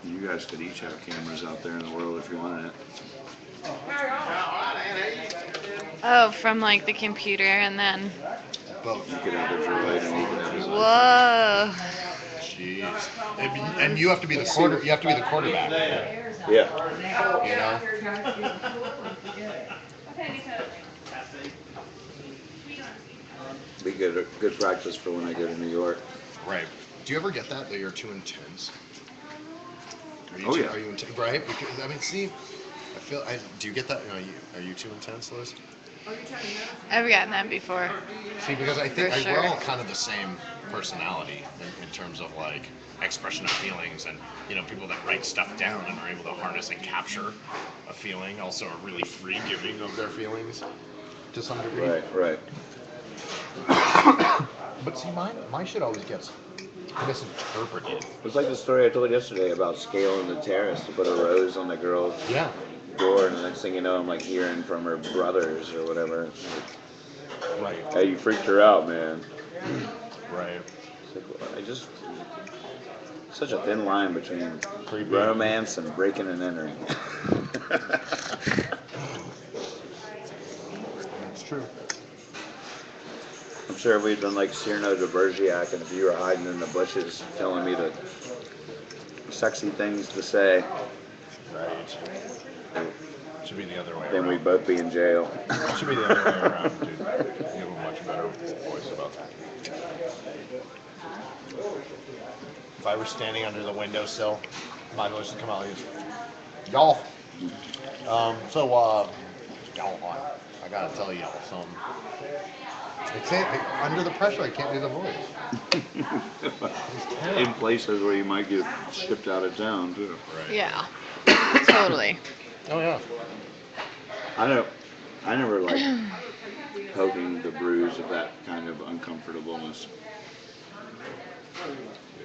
You guys could each have cameras out there in the world if you wanted it. Oh, from like the computer and then. You Both. could have the droid and he could have his iPhone. Whoa. Jeez. And you have to be the quarter. You have to be the quarterback. Yeah. You know. Be good practice for when I go to New York. Right. Do you ever get that you're too intense? Are you Oh too? yeah. Are you right? Because I mean, see, I feel. Do you get that? Are you too intense, Liz? I've gotten that before, See, because I for think we're sure. all kind of the same personality in terms of like expression of feelings, and people that write stuff down and are able to harness and capture a feeling also are really free giving of their feelings to some degree. Right, right. But see, my shit always gets misinterpreted. It's like the story I told yesterday about scaling the terrace to put a rose on the girl's Yeah, door, and the next thing you know, I'm like hearing from her brothers or whatever. right, Hey, you freaked her out, man. right. It's like, well, I just such a thin line between Creepy. romance and breaking and entering. That's true. I'm sure if we'd done like Cyrano de Bergerac, and if you were hiding in the bushes telling me the sexy things to say, Right. Should be the other way then we'd around. both be in jail. Should be the other way around, dude. You have a much better voice about that. If I were standing under the windowsill, my voice would come out like this. Y'all. Y'all, I gotta tell y'all something. I can't, under the pressure, I can't do the voice. It's In terrible. places where you might get shipped out of town too. Right. Yeah, totally. Oh, yeah. I don't. I never like poking the bruise of that kind of uncomfortableness.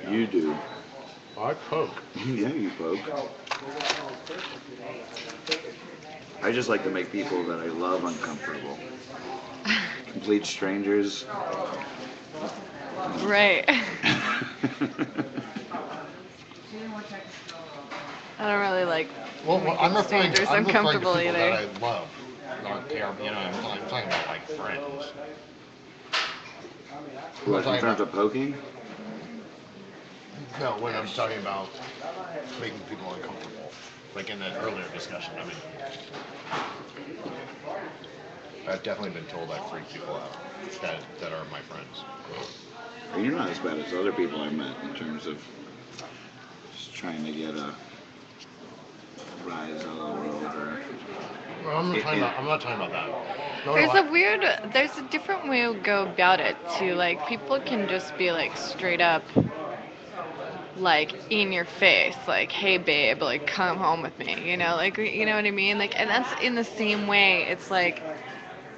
Yeah. You do. I poke. Yeah, you poke. I just like to make people that I love uncomfortable. Complete strangers. Right. I don't really like Well, making strangers I'm referring to uncomfortable people that either. I love. Not care, I'm talking about like friends. I'm not What, in talking terms about, of poking? no, when I'm talking about making people uncomfortable. Like in that earlier discussion, I mean, I've definitely been told I freak people out that are my friends. You're not as bad as other people I've met in terms of just trying to get a rise out of the world or. Well, I'm not talking about that. No, no, There's a weird, there's a different way to go about it too. Like people can just be like straight up, like in your face, like, "Hey babe, like come home with me," like you know what I mean? Like, and that's in the same way. It's like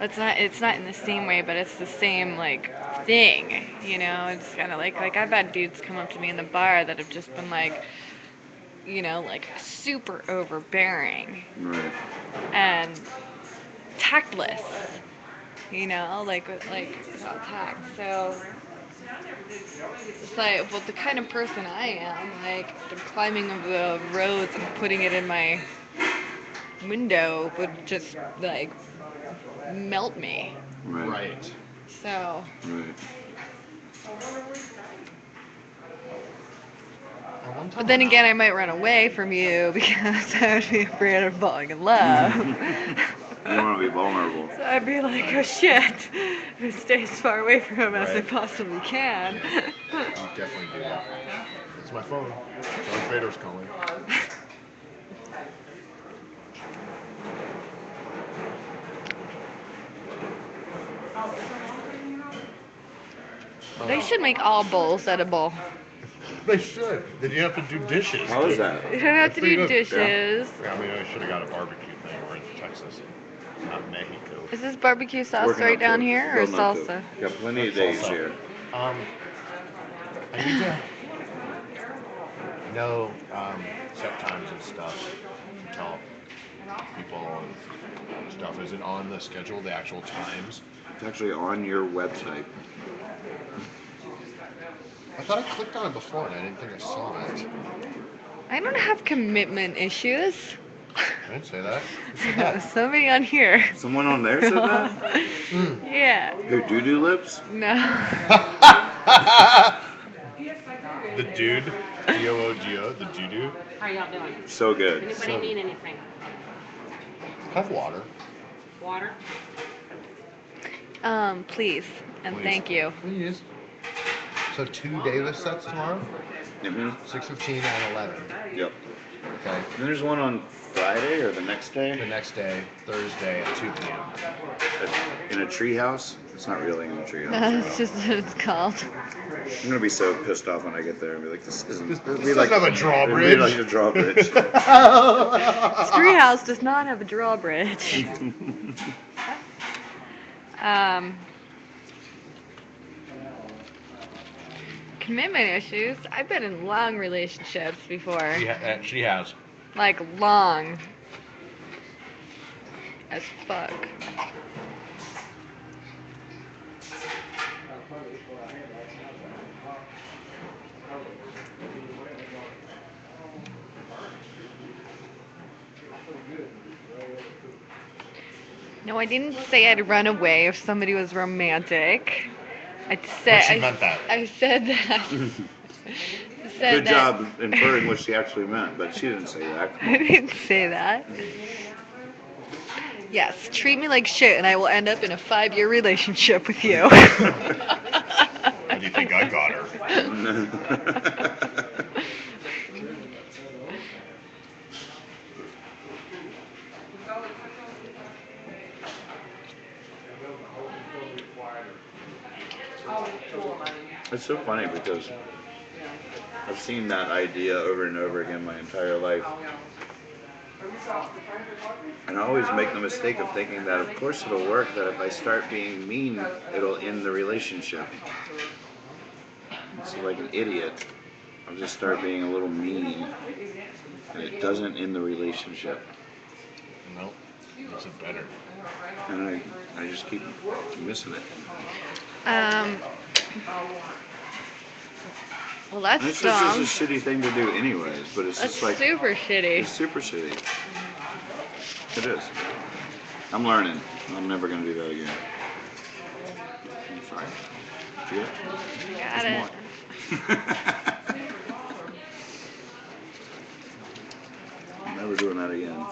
it's not in the same way, but it's the same like thing. It's kind of like I've had dudes come up to me in the bar that have just been like, like super overbearing Right. and tactless. Like without tact. So it's like, well, the kind of person I am, like the climbing of the roads and putting it in my window would just like melt me. Right. right. So, Right. One but time then I'm again, out. I might run away from you because I would be afraid of falling in love. You want to be vulnerable. So I'd be like, oh shit, stay as far away from him as I Right. possibly can. Yeah. You definitely do that. It's my phone. Darth Vader's calling. They should make all bowls edible. They should. Then you have to do dishes How is too. that? You don't have That's to pretty do good. Yeah. dishes. Yeah, I mean, I should have got a barbecue thing. We're in Texas, not Mexico. Is this barbecue It's sauce working right up to down it. here or Building up to it. salsa? Got plenty of That's days salsa. here. I need to know set times and stuff to tell people and stuff. Is it on the schedule, the actual times? It's actually on your website. I thought I clicked on it before and I didn't think I saw it. I I don't have commitment issues. I didn't say that. Who said that? Somebody on here. Someone on there said that? Mm. Yeah. Who, doo-doo lips? No. The dude, D-O-O-G-O, the doo-doo. How y'all doing? So good. Anybody need anything? Have water. Water? Please and Please. thank you. Please. So 2 Davis sets tomorrow? Mm-hmm. 6:15 and 11. Yep. Okay. And there's one on Friday or the next The day next day, Thursday at 2 p.m. in a tree house. It's not really in a tree house. That's just what it's called. I'm gonna be so pissed off when I get there and be like, this isn't. This it'll be doesn't have a it'll be drawbridge. like a drawbridge. Treehouse does not have a drawbridge. Commitment issues. I've been in long relationships before. She has. Like long as fuck. No, I didn't say I'd run away if somebody was romantic. I said she meant that. I said that. I said Good that. job inferring what she actually meant, but she didn't say that. I didn't say that. Yes, treat me like shit and I will end up in a 5-year relationship with you. How do you think I got her? It's so funny because I've seen that idea over and over again my entire life. And I always make the mistake of thinking that of course it'll work, that if I start being mean, it'll end the relationship. So like an idiot, I'll just start being a little mean, and it doesn't end the relationship. Nope. Makes it better. And I just keep missing it. Well, that's And it's just dumb. a shitty thing to do anyways, but it's That's just like, super shitty. it's super shitty. It is. I'm learning. I'm never going to do that again. I'm sorry. Did you get it? Got There's it. more. I'm never doing that again.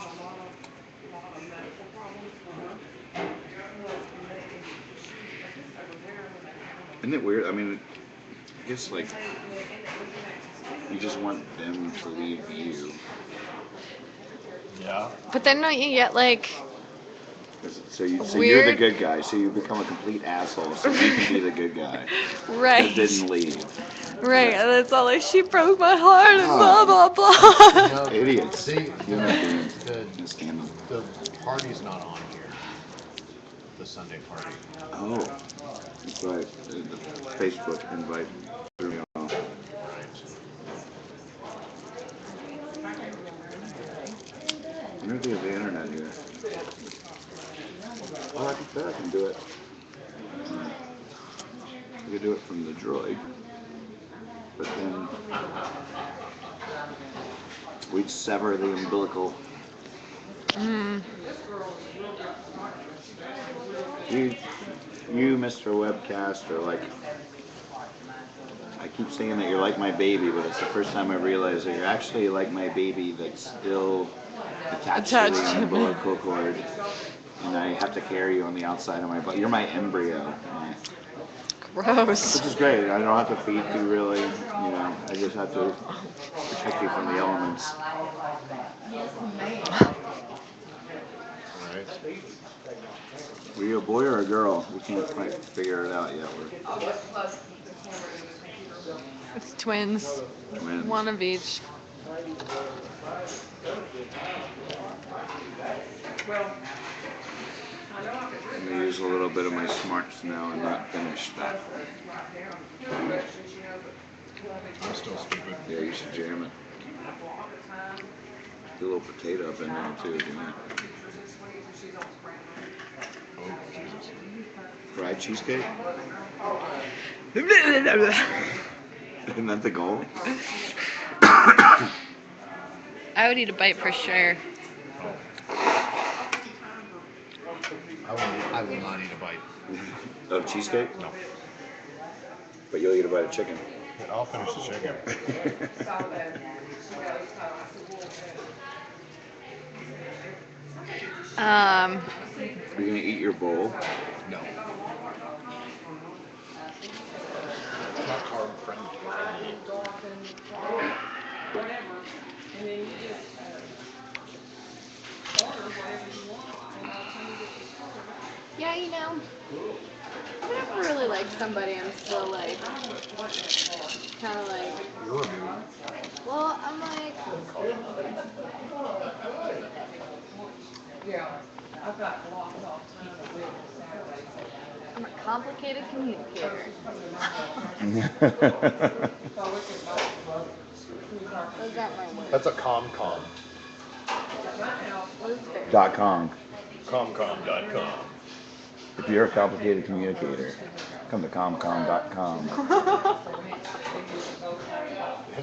Isn't it weird? I mean, I guess like you just want them to leave you. Yeah. But then don't you get like So you're the Weird. good guy. So you become a complete asshole. So you can be the good guy right, that didn't leave. right, and it's all like she broke my heart and Oh. blah blah blah. No, Idiots. See, Human beings. the, Scandal. the party's not on here. The Sunday party. Oh, that's right. The Facebook invite threw me off. Right. I don't think there's the internet here. Oh, I bet I can do it. I could do it from the droid. But then we'd sever the umbilical. Mm. You, Mr. Webcast, are like, I keep saying that you're like my baby, but it's the first time I realized that you're actually like my baby that's still attached to Attached the to me. umbilical cord, and I have to carry you on the outside of my butt. You're my embryo, Gross. which is great. I don't have to feed you really, I just have to protect you from the elements. Right. Were you a boy or a girl? We can't quite figure it out yet. It's twins. We're twins. One of each. I'm going to use a little bit of my smarts now and not finish that. I'm still stupid. Yeah, you should jam it. Get a little potato up in there too, if you want. Oh, Jesus. Fried cheesecake? Isn't that the goal? I would eat a bite for sure. I will not eat a bite. Oh, cheesecake? No. But you'll eat a bite of chicken. I'll finish the chicken. Um, You're gonna eat your bowl? No. It's not carb friendly. yeah, you know, I've never really liked somebody. I'm still like, kind of like, You're a mood. well, I'm like, I'm a complicated communicator. Those aren't my words. That's a com-com. What is there? .com. Com.com. If you're a complicated communicator, come to comcom.com.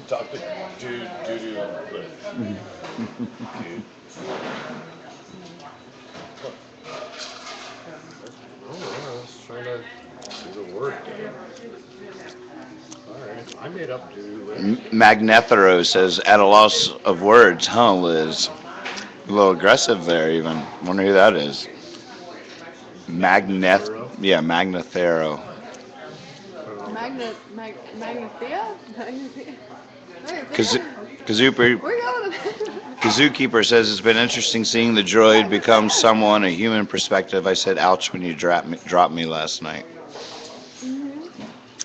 Talk to dude. Oh, yeah, I was trying to do the word game. Alright, I made up do. Magnethero says, at a loss of words, huh, Liz? A little aggressive there, even. Wonder who that is. Yeah, Magnethero. Magnathea? Kazooper. We're going. Kazookeeper says it's been interesting seeing the droid become someone, a human perspective. I said, ouch, when you dropped me last night.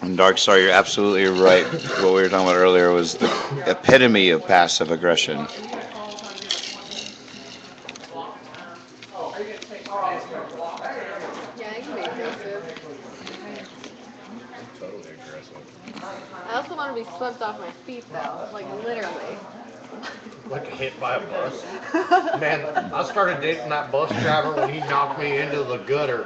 And Darkstar, you're absolutely right. What we were talking about earlier was the epitome of passive aggression. Yeah, I can be aggressive. Totally aggressive. I also want to be swept off my feet, though. Like, literally. Like hit by a bus. Man, I started dating that bus driver when he knocked me into the gutter.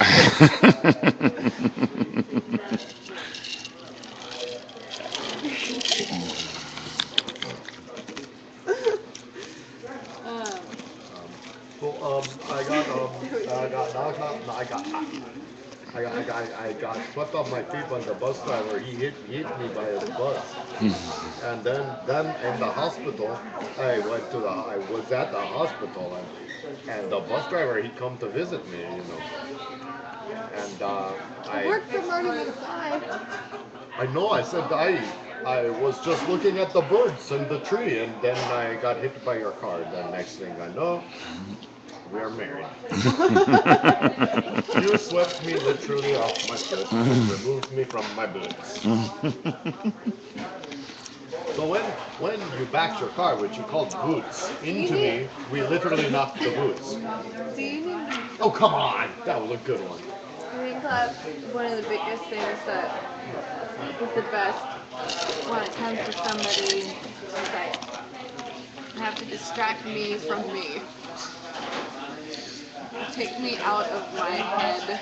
I got swept off my feet by the bus driver. He hit me by his bus. And then in the hospital, I was at the hospital, and the bus driver, he come to visit me, And I worked from morning to 5. I know, I said I was just looking at the birds and the tree, and then I got hit by your car. The next thing I know, we are married. You swept me literally off my foot and removed me from my boots. So when you backed your car, which you called boots, into me, we literally knocked the boots. Do you need Oh, come on! That was a good one. I think that's one of the biggest things that is the best when it comes to somebody that have to distract me from me. Take me out of my head.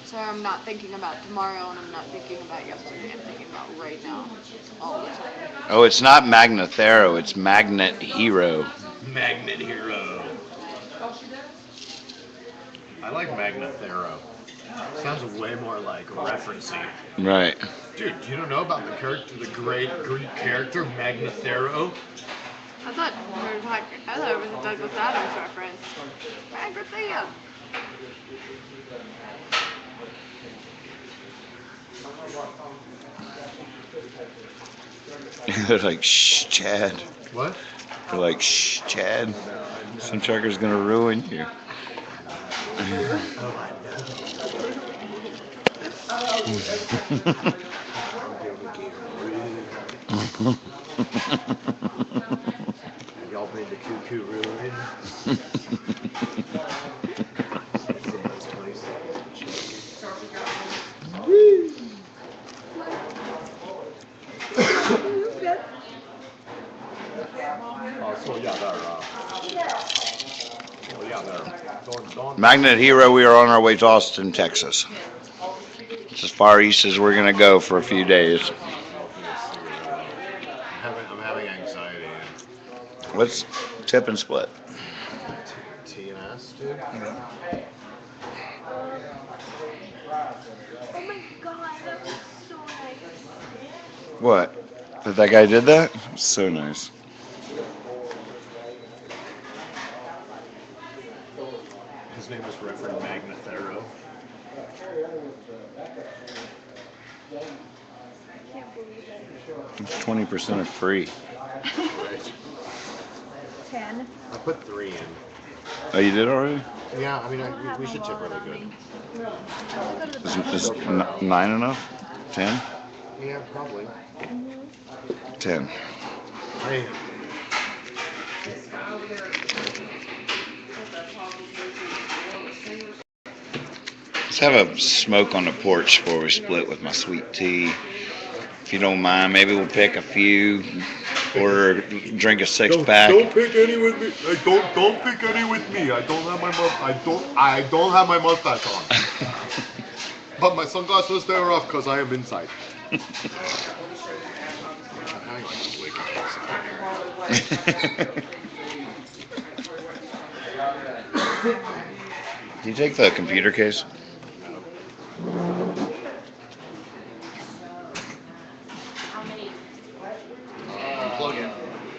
So I'm not thinking about tomorrow, and I'm not thinking about yesterday. I'm thinking about right now, all the time. Oh, it's not Magnethero, it's Magnet Hero. Magnet Hero. I like Magnethero. Sounds way more like referencey. Right. Dude, you don't know about the great Greek character Magnethero? I thought it was a Douglas Adams reference. Magrathea. They're like, shh, Chad. What? They're like, shh, Chad. Some trucker's gonna ruin you. Y'all made the cuckoo ruin. Så jävlar. Magnet Hero, we are on our way to Austin, Texas. It's as far east as we're going to go for a few days. I'm having anxiety. Let's tip and split. T and S, dude. Oh my god, that was so nice. What? That guy did that? So nice. His name is Reverend Magnathero. It's 20% of free. Right. 10. I put 3 in. Oh, you did already? Yeah, I mean, we should tip really good. Is 9 enough? 10? Yeah, probably. 10. Hey. Let's have a smoke on the porch before we split with my sweet tea. If you don't mind, maybe we'll pick a few or drink a 6-pack. Don't pick any with me. Don't pick any with me. I don't have my I don't have my mustache on. But my sunglasses they are off because I am inside. Do you take the computer case?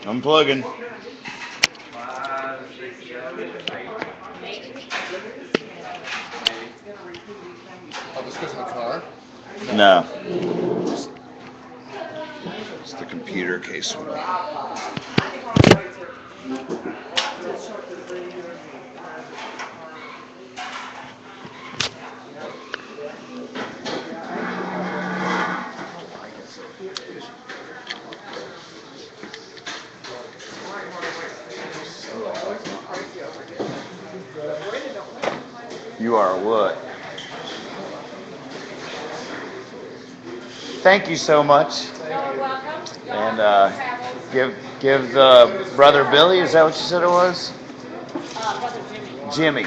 I'm plugging. Oh, this goes in the car? No. It's the computer case one. You are what? Thank you so much. And give the brother Billy, is that what you said it was? Jimmy.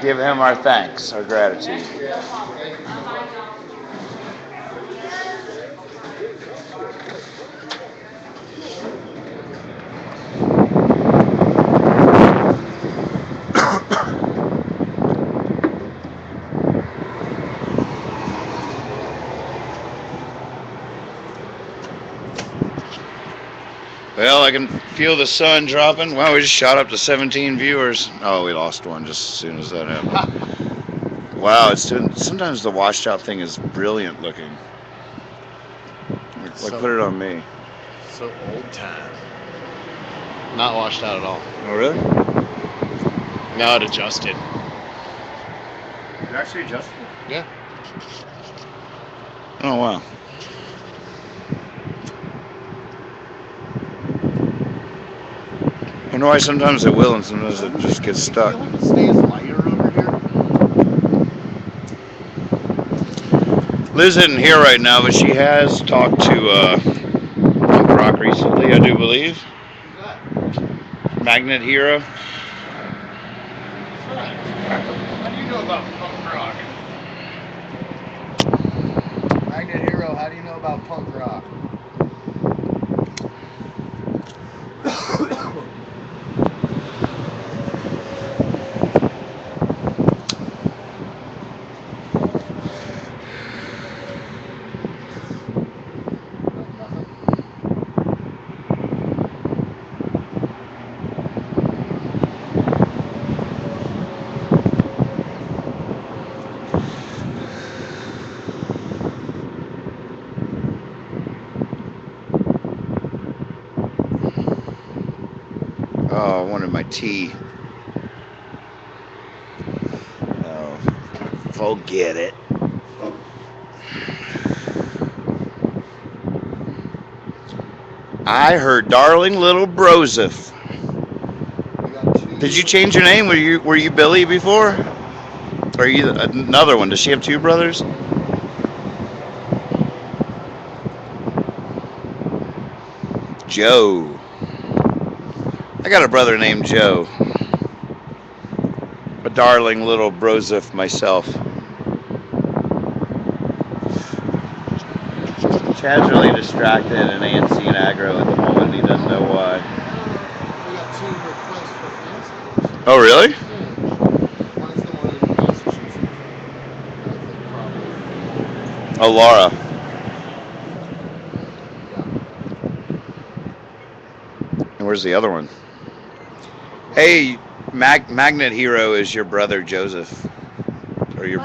Give him our thanks, our gratitude. Well, I can feel the sun dropping. Wow, we just shot up to 17 viewers. Oh, we lost one just as soon as that happened. Wow, it's doing. Sometimes the washed out thing is brilliant looking. Like put it on me. So old time. Not washed out at all. Oh, really? No, it adjusted. It actually adjusted? Yeah. Oh, wow. I know why sometimes it will and sometimes it just gets stuck. It stays lighter over here. Liz isn't here right now, but she has talked to Punk Rock recently, I do believe. Magnet Hero. How do you know about punk rock? Magnet Hero, how do you know about punk rock? Oh, I wanted my tea. Oh, forget it. I heard darling little Broseph. Did you change your name? Were you Billy before? Or are you another one? Does she have 2 brothers? Joe. I got a brother named Joe. a darling little brosif myself. Chad's really distracted and antsy and aggro at the moment. He doesn't know why. We got 2 requests for fiancés. Oh, really? Yeah. One is the one in Massachusetts. I think probably. Oh, Laura. And where's the other one? Hey, Magnet Hero is your brother Joseph, or your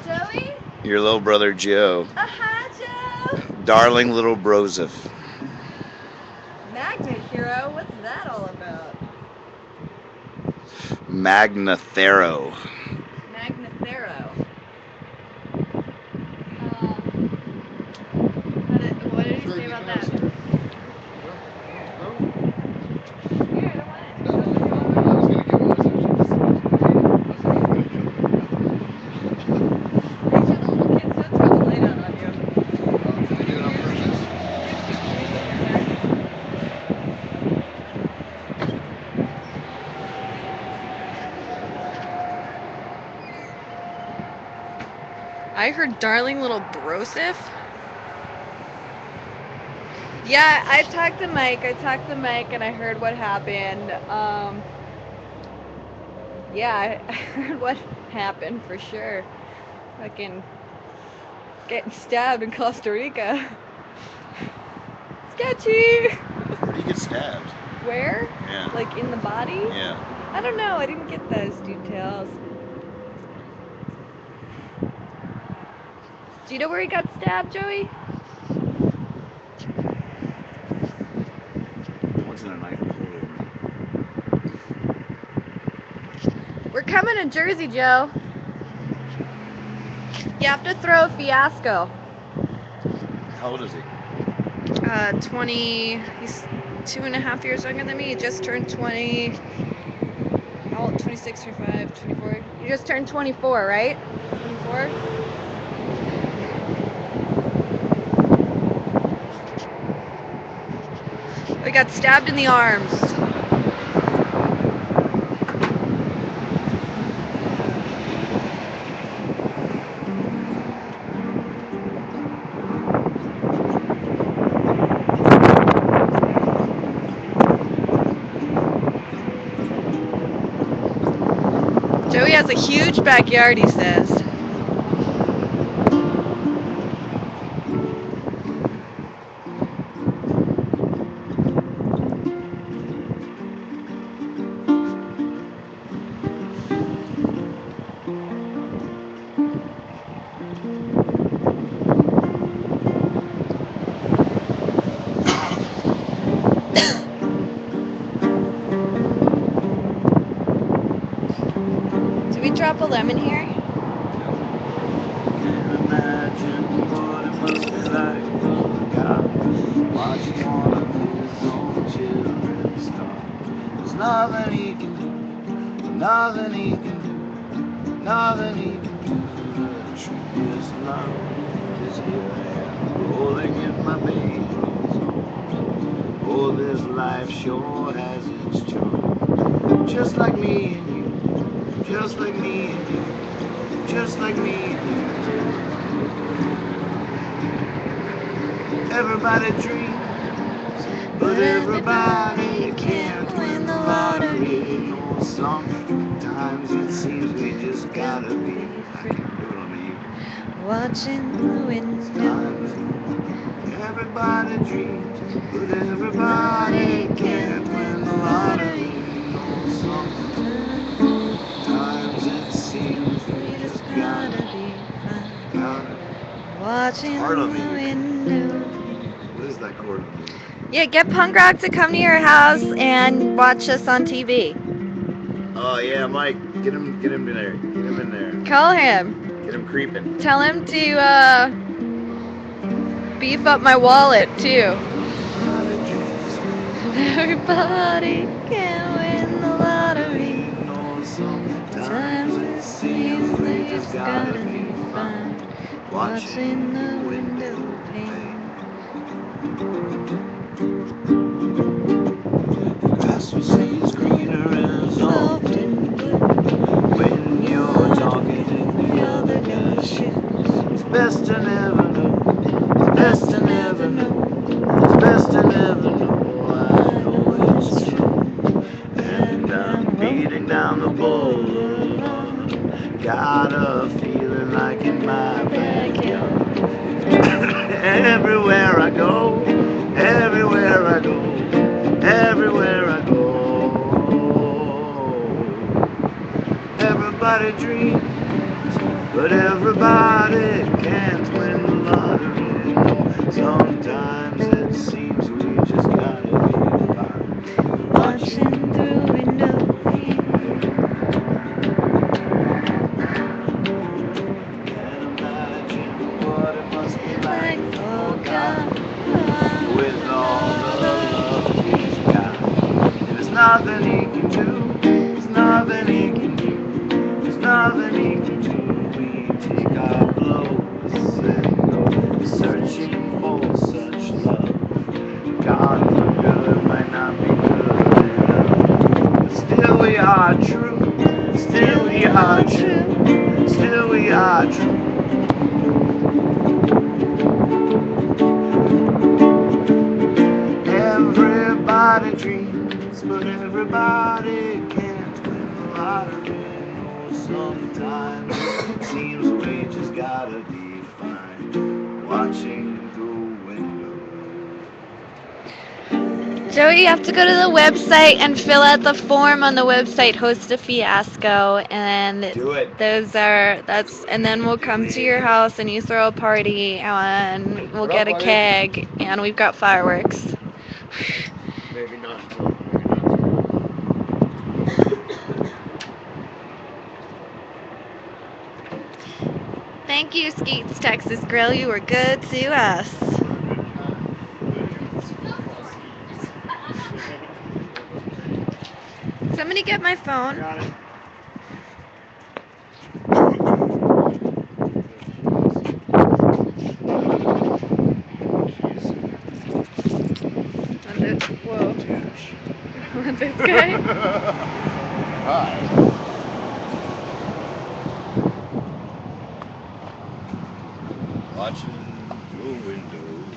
Joey? your little brother Joe. Hi, Joe. Darling little brosif. Magnet Hero, what's that all about? Magnathero. Magnathero. What did he say about that? Here, I don't want it. No, I was going to give him a Make sure the little kids don't throw the light out on you. Can we do it on purpose? I heard darling little brosif. Yeah, I talked to Mike and I heard what happened. Yeah, I heard what happened for sure. Fucking getting stabbed in Costa Rica. Sketchy! Where do you get stabbed? Where? Yeah. Like in the body? Yeah. I don't know, I didn't get those details. Do you know where he got stabbed, Joey? Wasn't a knife holder. We're coming to Jersey, Joe. You have to throw a fiasco. How old is he? 20. He's 2.5 years younger than me. He just turned 20. How old? 26, 25, 24. You just turned 24, right? 24? We got stabbed in the arms. Joey has a huge backyard, he says. Did we drop a lemon here? Can't imagine what it must be like for a guy watching one of his own children starve. There's nothing he can do, nothing he can do, nothing he can do to treat this love. 'Cause here I am, rolling in my baby's arms. Oh, this life sure has its charm. Just like me and you, just like me and you, just like me and you. Everybody dreams, but everybody can't win the lottery. No, sometimes it seems we just gotta be. I can't do it on you. Watching the window. Everybody dreams, but everybody can't win the lottery. No, sometimes it seems we just gotta be. Watching Part of the me. window. What is that chord? Yeah, get punk rock to come to your house and watch us on TV. Oh yeah, Mike, get him in there. Get him in there. Call him. Get him creeping. Tell him to beef up my wallet too. Everybody can win the lottery. Sometimes it seems we just gotta be fine. Watching the window pane. Grass we see is greener as often. walking down the boulevard. Got a feeling like in my backyard. Everywhere I go, everywhere I go, everywhere I go. Everybody dreams, but everybody can't win the lottery. Sometimes it seems we just gotta be fine. Watching through windows. Can't imagine what it must be like for God with all the love he's got. And there's nothing he can do. There's nothing he can do. There's nothing he can do. We take our blows and go searching for such love. God for good might not be good enough. But still we are true. Still we are true. Still we are true. Everybody dreams, but everybody can't win the lottery. No, sometimes it seems we just gotta be fine. Watching through windows. Joey, you have to go to the website and fill out the form on the website, host a fiasco, and Do it. and then we'll come to your house and you throw a party and we'll What get up, a buddy? keg and we've got fireworks. Maybe not. Maybe not. Thank you, Skeets Texas Grill. You were good to us. Somebody get my phone. Got it. Whoa. This guy? Hi. Watching through windows.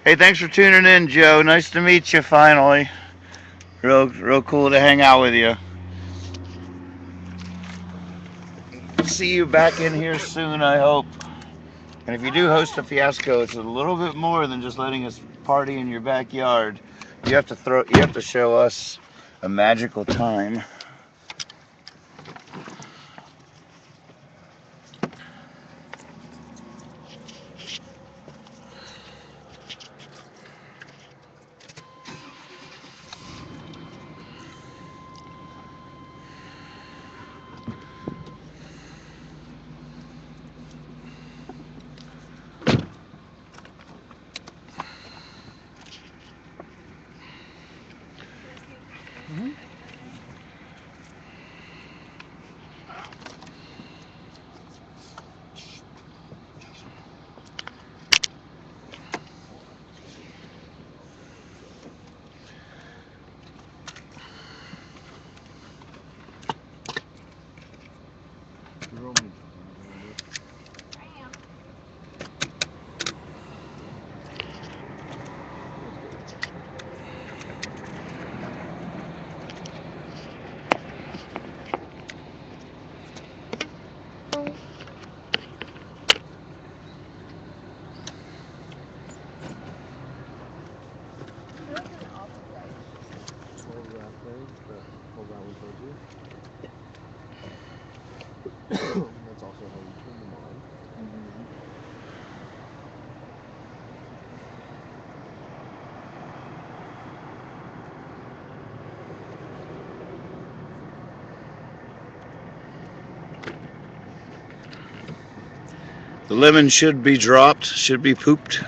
Hey, thanks for tuning in, Joe. Nice to meet you finally. Real cool to hang out with you. See you back in here soon, I hope. And if you do host a fiasco, it's a little bit more than just letting us party in your backyard. You have to show us a magical time. That's also how you turn them on. The lemon should be dropped, should be pooped.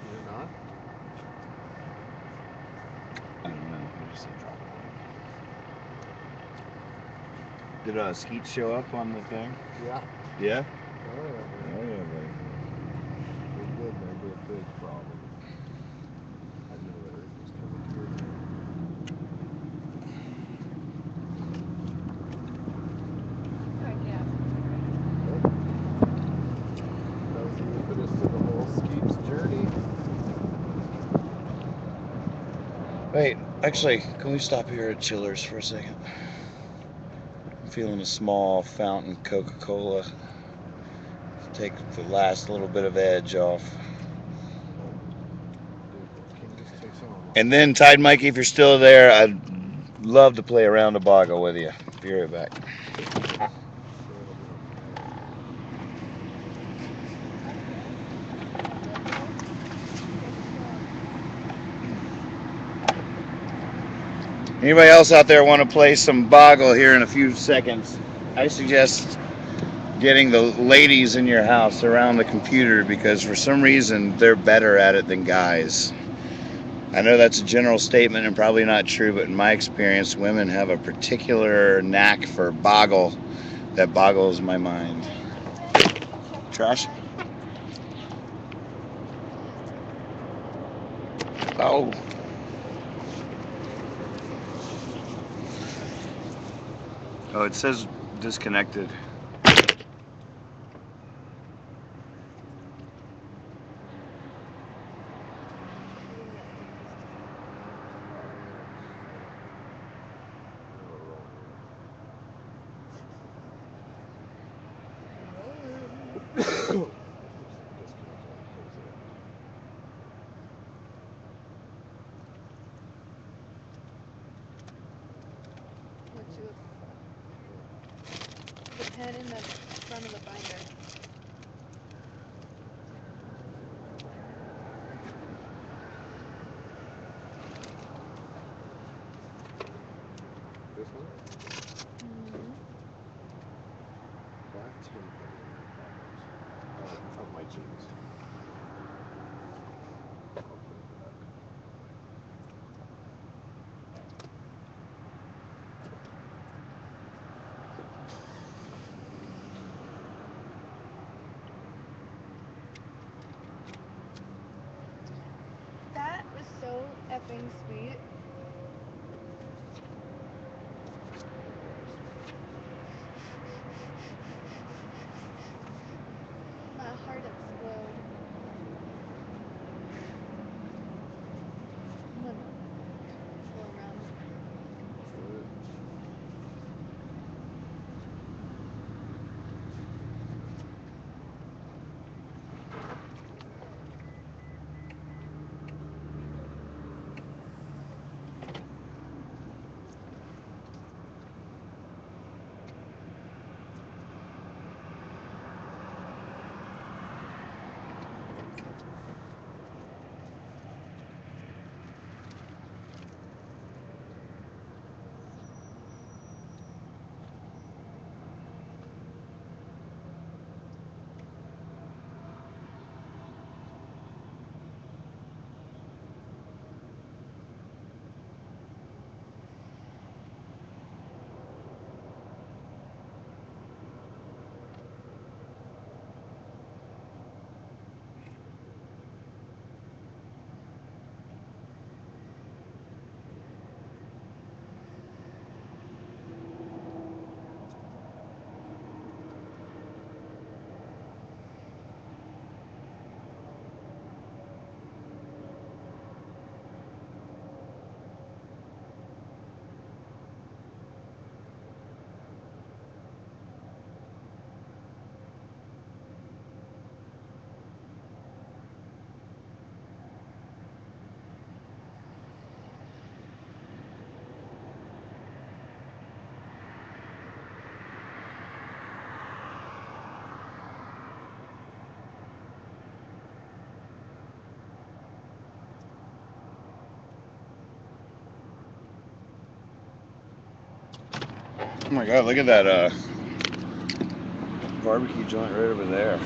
Is it not? I don't know. I just said drop it. Did Skeet show up on the thing? Yeah. Yeah? Oh yeah, buddy. Oh yeah, buddy. Pretty good. That'd be a big problem. I know the earth is coming toward me. Yep. That was the impetus to the whole Skeeps journey. Wait, actually, can we stop here at Chillers for a second? I'm feeling a small fountain Coca-Cola. Take the last little bit of edge off. Dude, can you just take some of my And then, Tide Mikey, if you're still there, I'd love to play around the boggle with you. Be right back. Sure, it'll be okay. Anybody else out there want to play some boggle here in a few seconds? I suggest getting the ladies in your house around the computer because for some reason they're better at it than guys. I know that's a general statement and probably not true, but in my experience, women have a particular knack for boggle that boggles my mind. Trash? Oh. Oh, it says disconnected. The pen in the front of the binder. This one? Mm-hmm. Black tin everywhere problems. Oh, of my jeans. I'll put it back. That was so effing sweet. My heart explode. I'm gonna go around. Do it. Oh my god, look at that barbecue joint right over there.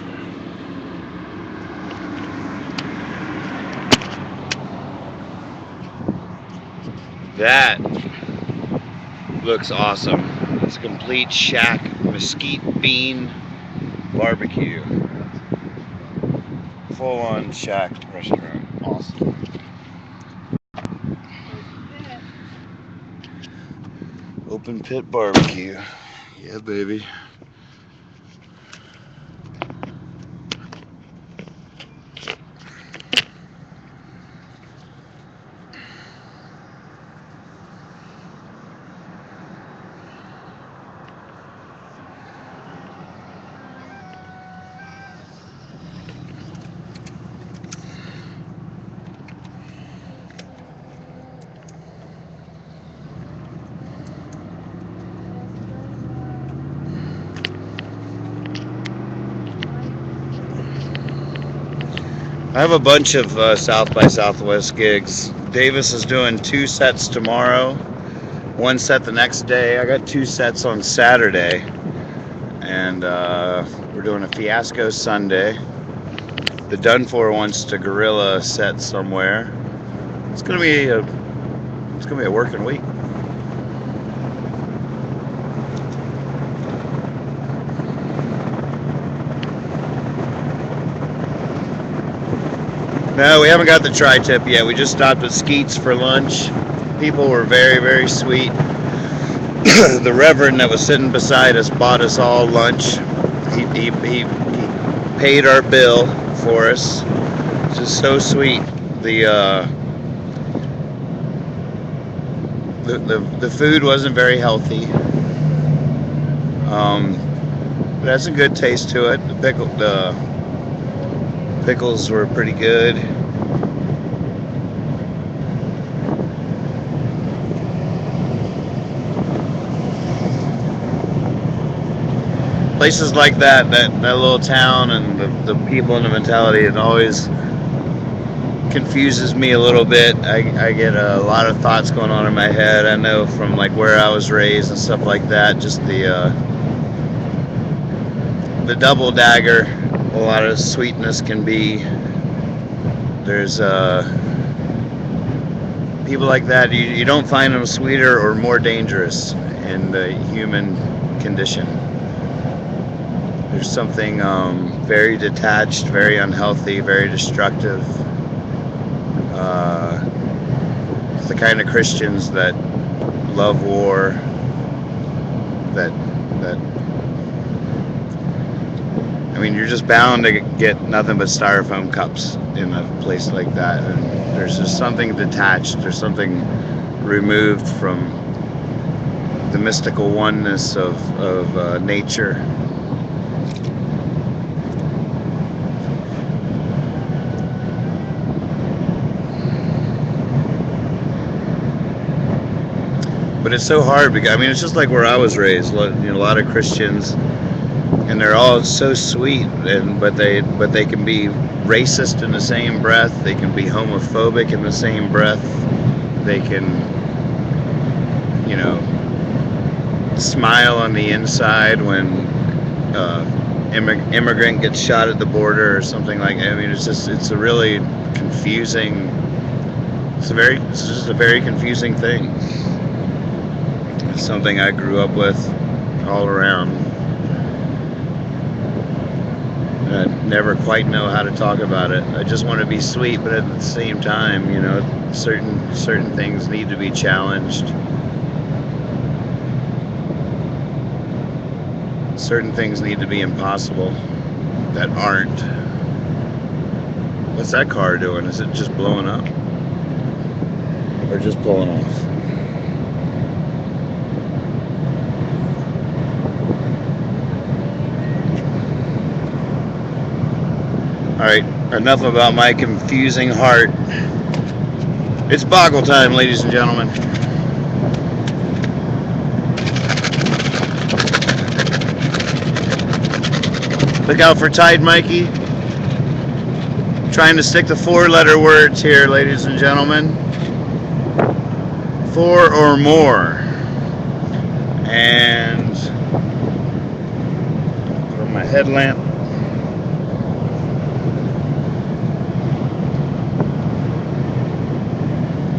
That looks awesome. It's a complete shack mesquite bean barbecue. Full-on shack restaurant. Awesome. Open pit barbecue. Yeah, baby. I have a bunch of South by Southwest gigs. Davis is doing 2 sets tomorrow, 1 set the next day. I got 2 sets on Saturday, and we're doing a Fiasco Sunday. The Done For wants to gorilla set somewhere. It's gonna be a working week. No, we haven't got the tri-tip yet. We just stopped at Skeets for lunch. People were very, very sweet. The reverend that was sitting beside us bought us all lunch. He paid our bill for us. Just so sweet. The food wasn't very healthy. It has a good taste to it. The pickles were pretty good. Places like that little town and the people and the mentality, it always confuses me a little bit. I get a lot of thoughts going on in my head. I know from like where I was raised and stuff like that, just the double dagger, a lot of sweetness can be. There's people like that, you don't find them sweeter or more dangerous in the human condition. There's something very detached, very unhealthy, very destructive. It's the kind of Christians that love war, that I mean, you're just bound to get nothing but styrofoam cups in a place like that. And there's just something detached. There's something removed from the mystical oneness of nature. But it's so hard because, I mean, it's just like where I was raised. A lot of Christians, and they're all so sweet, but they can be racist in the same breath. They can be homophobic in the same breath. They can, smile on the inside when immigrant gets shot at the border or something like that. I mean, it's a really confusing. It's just a very confusing thing. It's something I grew up with all around. I never quite know how to talk about it. I just want to be sweet, but at the same time, certain things need to be challenged. Certain things need to be impossible that aren't. What's that car doing? Is it just blowing up? Or just blowing off? Alright, enough about my confusing heart. It's boggle time, ladies and gentlemen. Look out for Tide Mikey. Trying to stick to 4-letter words here, ladies and gentlemen. 4 or more. And put on my headlamp.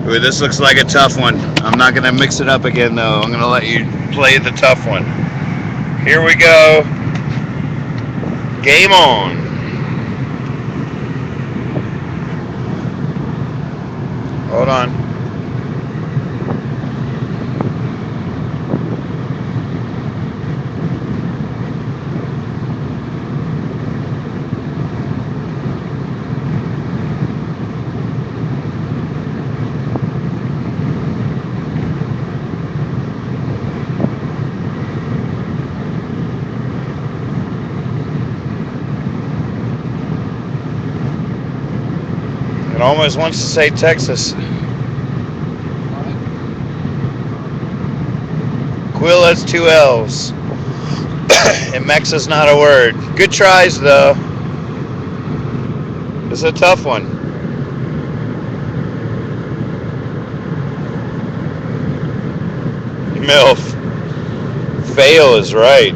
Ooh, this looks like a tough one. I'm not going to mix it up again, though. I'm going to let you play the tough one. Here we go. Game on. Hold on. It almost wants to say Texas. Quill has 2 L's. And Mexa's not a word. Good tries, though. It's a tough one. MILF. Fail is right.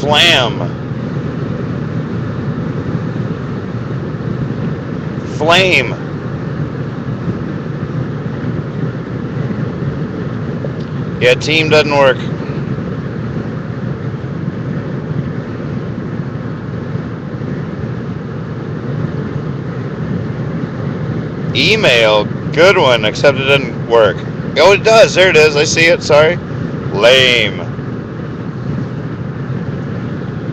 Flam. Flame. Yeah, team doesn't work. Email. Good one, except it doesn't work. Oh, it does. There it is. I see it. Sorry. Lame.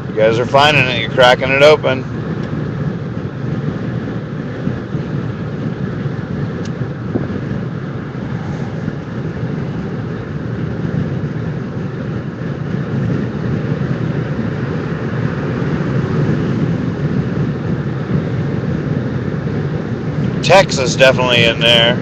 You guys are finding it. You're cracking it open. Texas definitely in there.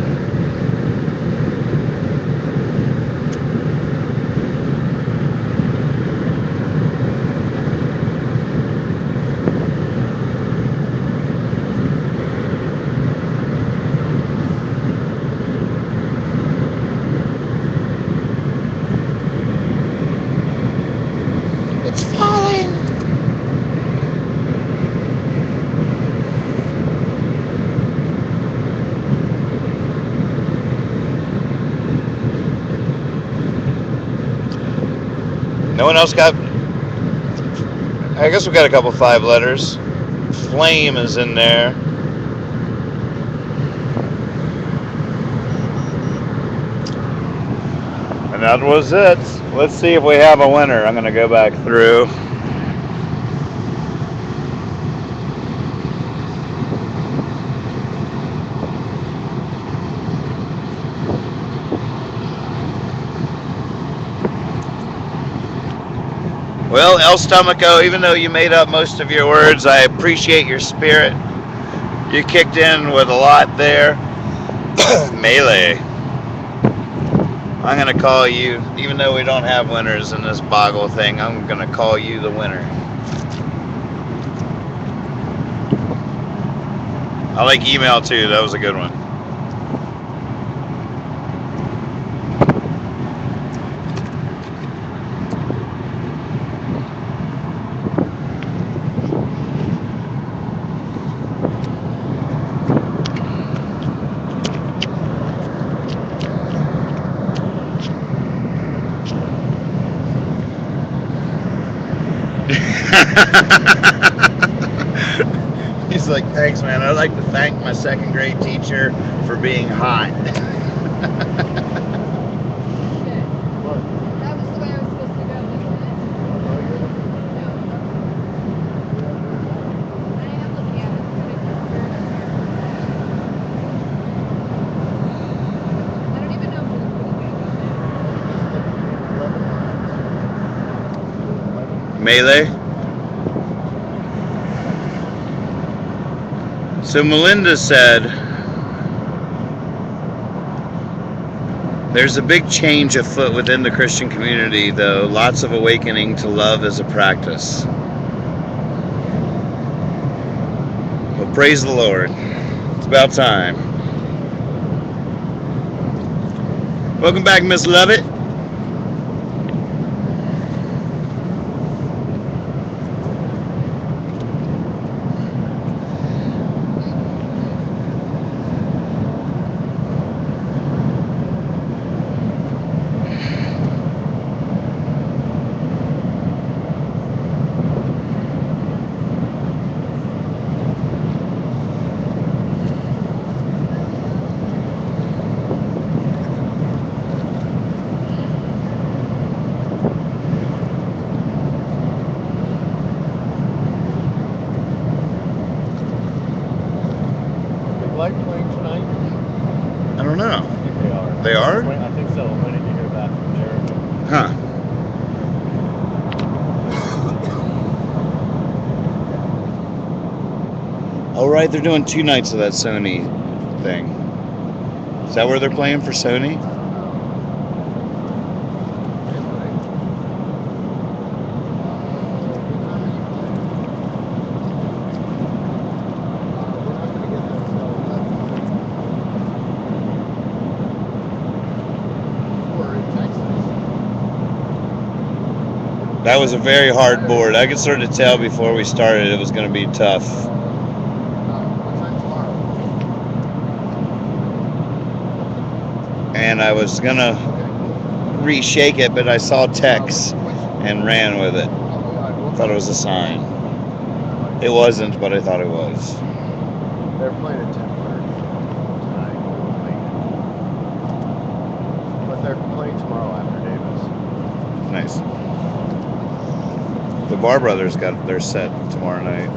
It's falling. No one else got... I guess we got a couple 5 letters. Flame is in there. And that was it. Let's see if we have a winner. I'm going to go back through. Well, El Stomaco, even though you made up most of your words, I appreciate your spirit. You kicked in with a lot there. Melee. I'm going to call you, even though we don't have winners in this Boggle thing, I'm going to call you the winner. I like email too. That was a good one. He's like, thanks, man. I'd like to thank my 2nd grade teacher for being hot. That was the way I was supposed to go, wasn't it? No. I am looking at it. I don't even know if we're putting it Melee. So Melinda said, there's a big change afoot within the Christian community, though. Lots of awakening to love as a practice. Well, praise the Lord. It's about time. Welcome back, Miss Lovett. Mike playing tonight? I don't know. I think they are. They are? I think so. I'm waiting to hear back from Jericho. Huh. Oh, right, they're doing 2 nights of that Sony thing. Is that where they're playing for Sony? I don't know. Anyway. What time are you playing? We're not going to get there until 11. We're in Texas. That was a very hard board. I could sort of tell before we started it was going to be tough. What time tomorrow? And I was going to Okay. reshake it, but I saw Tex Which? and ran with it. We'll Thought it was a sign. It wasn't, but I thought it was. They're playing at 10:30 tonight. But they're playing tomorrow after Davis. Nice. The Bar Brothers got their set tomorrow night.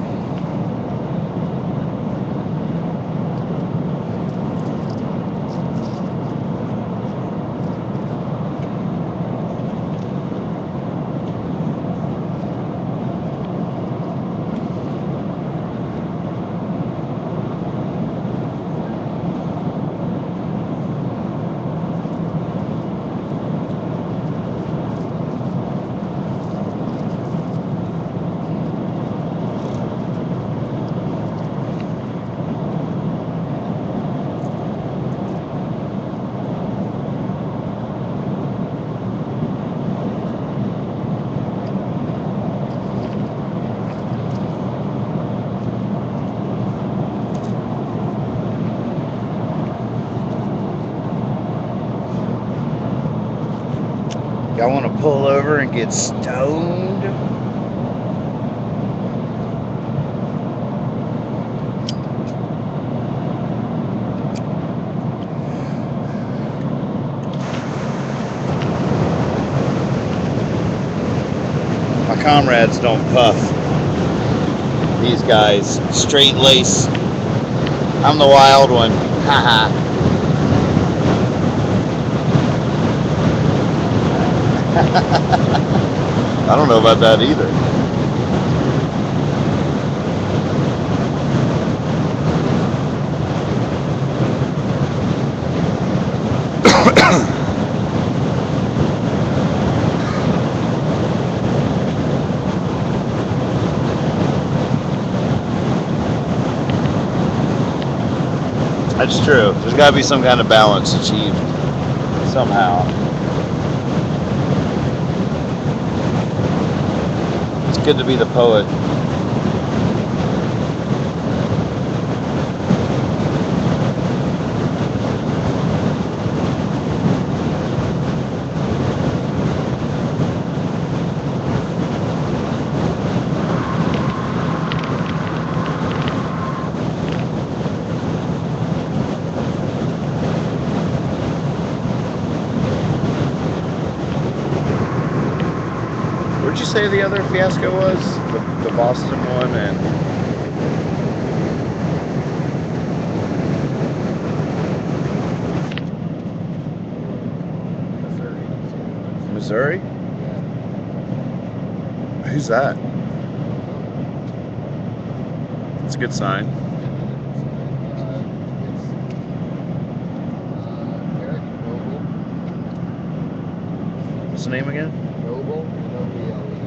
Y'all want to pull over and get stoned? My comrades don't puff. These guys, straight lace. I'm the wild one. Haha. I don't know about that either. That's true. There's got to be some kind of balance achieved somehow. It's good to be the poet. Where'd you say the other fiasco was? The Boston one and Missouri? Who's that? It's a good sign. Eric Noble. What's the name again? Noble, N-O-B-L-E.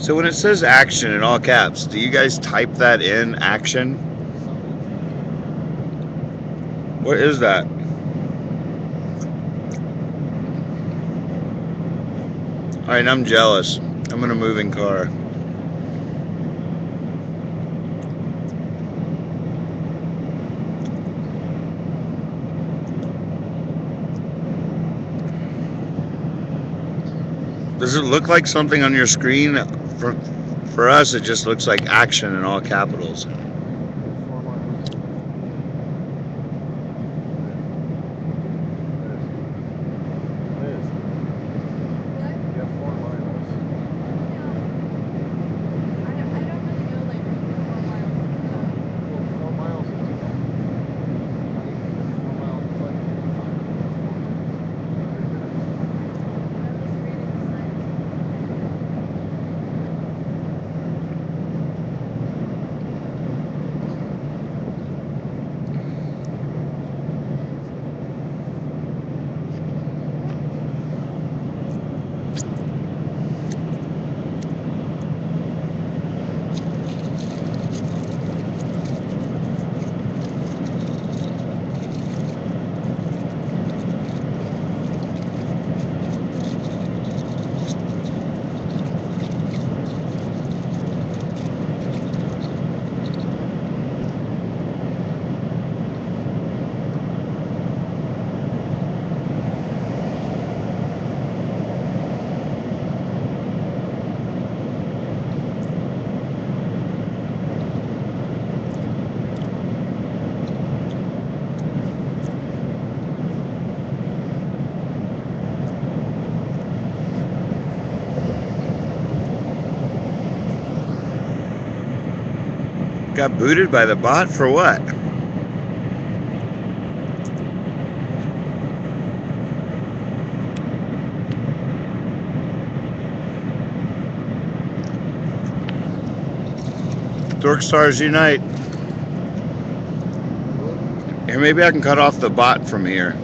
So when it says action in all caps, do you guys type that in action? What is that? Alright, I'm jealous. I'm in a moving car. Does it look like something on your screen? For us, it just looks like action in all capitals. 4 miles. Liz, you have 4 miles. I don't really know like 4 miles. Well, 4 miles is not even 4 miles is like 5 minutes. Got booted by the bot for what? Dork Stars Unite. Here, maybe I can cut off the bot from here.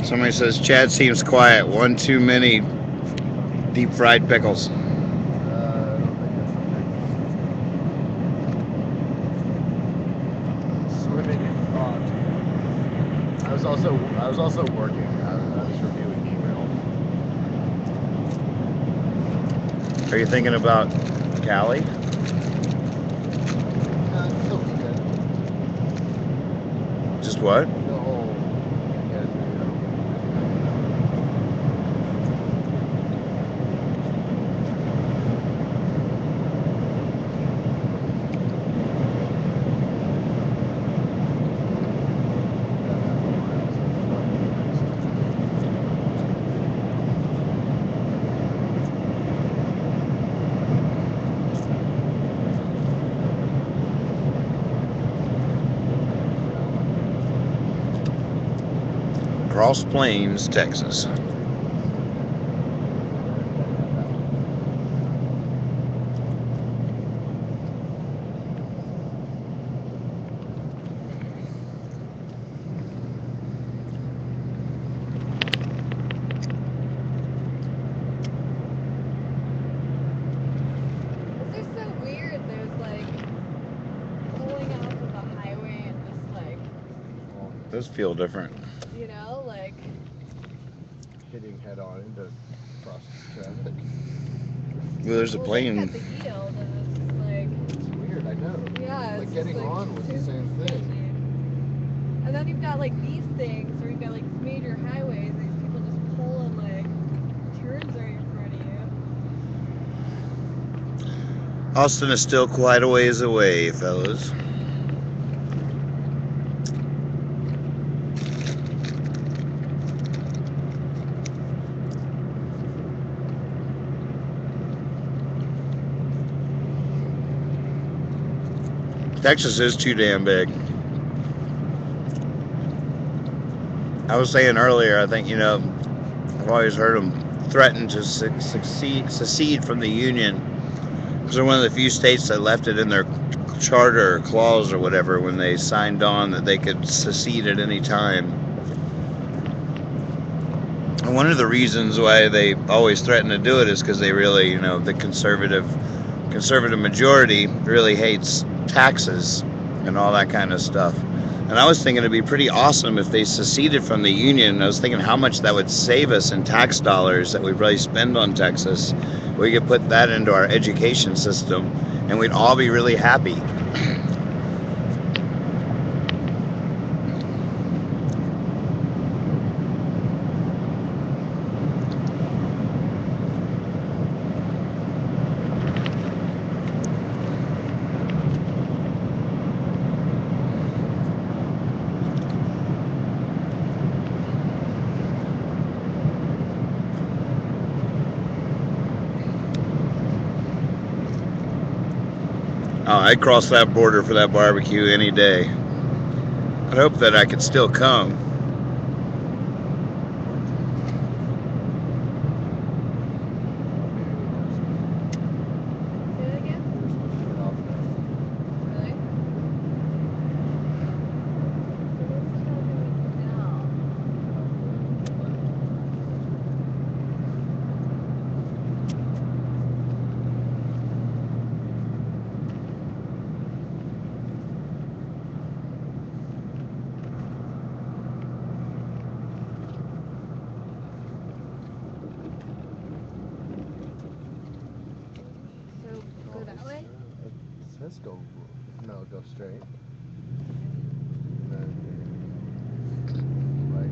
Somebody says Chad seems quiet. One too many deep fried pickles. I don't think it's swimming in thought. I was also working. I was reviewing email. Are you thinking about Cali? It's the weekend. Just what? The whole weekend, you know. Cross Plains, Texas. This is so weird. There's like pulling off of the highway and just like, Those feel different. you know, like Hitting head on into cross traffic. Well, there's a well, they've plane. got the yield and it's just like, It's weird, I know. yeah, Like it's getting just, like, on was the same super thing. sketchy. And then you've got like these things where you've got like major highways and these people just pulling like Austin is still quite a ways away, fellas. Texas is too damn big. I was saying earlier, I think, I've always heard them threaten to secede from the Union. Because they're one of the few states that left it in their charter or clause or whatever when they signed on that they could secede at any time. And one of the reasons why they always threaten to do it is because they really, the conservative majority really hates taxes and all that kind of stuff. And I was thinking it'd be pretty awesome if they seceded from the Union. I was thinking how much that would save us in tax dollars that we'd probably spend on Texas. We could put that into our education system, and we'd all be really happy. Oh, I'd cross that border for that barbecue any day. I hope that I could still come. Say that again? Really? So go that way? It says go straight. Right.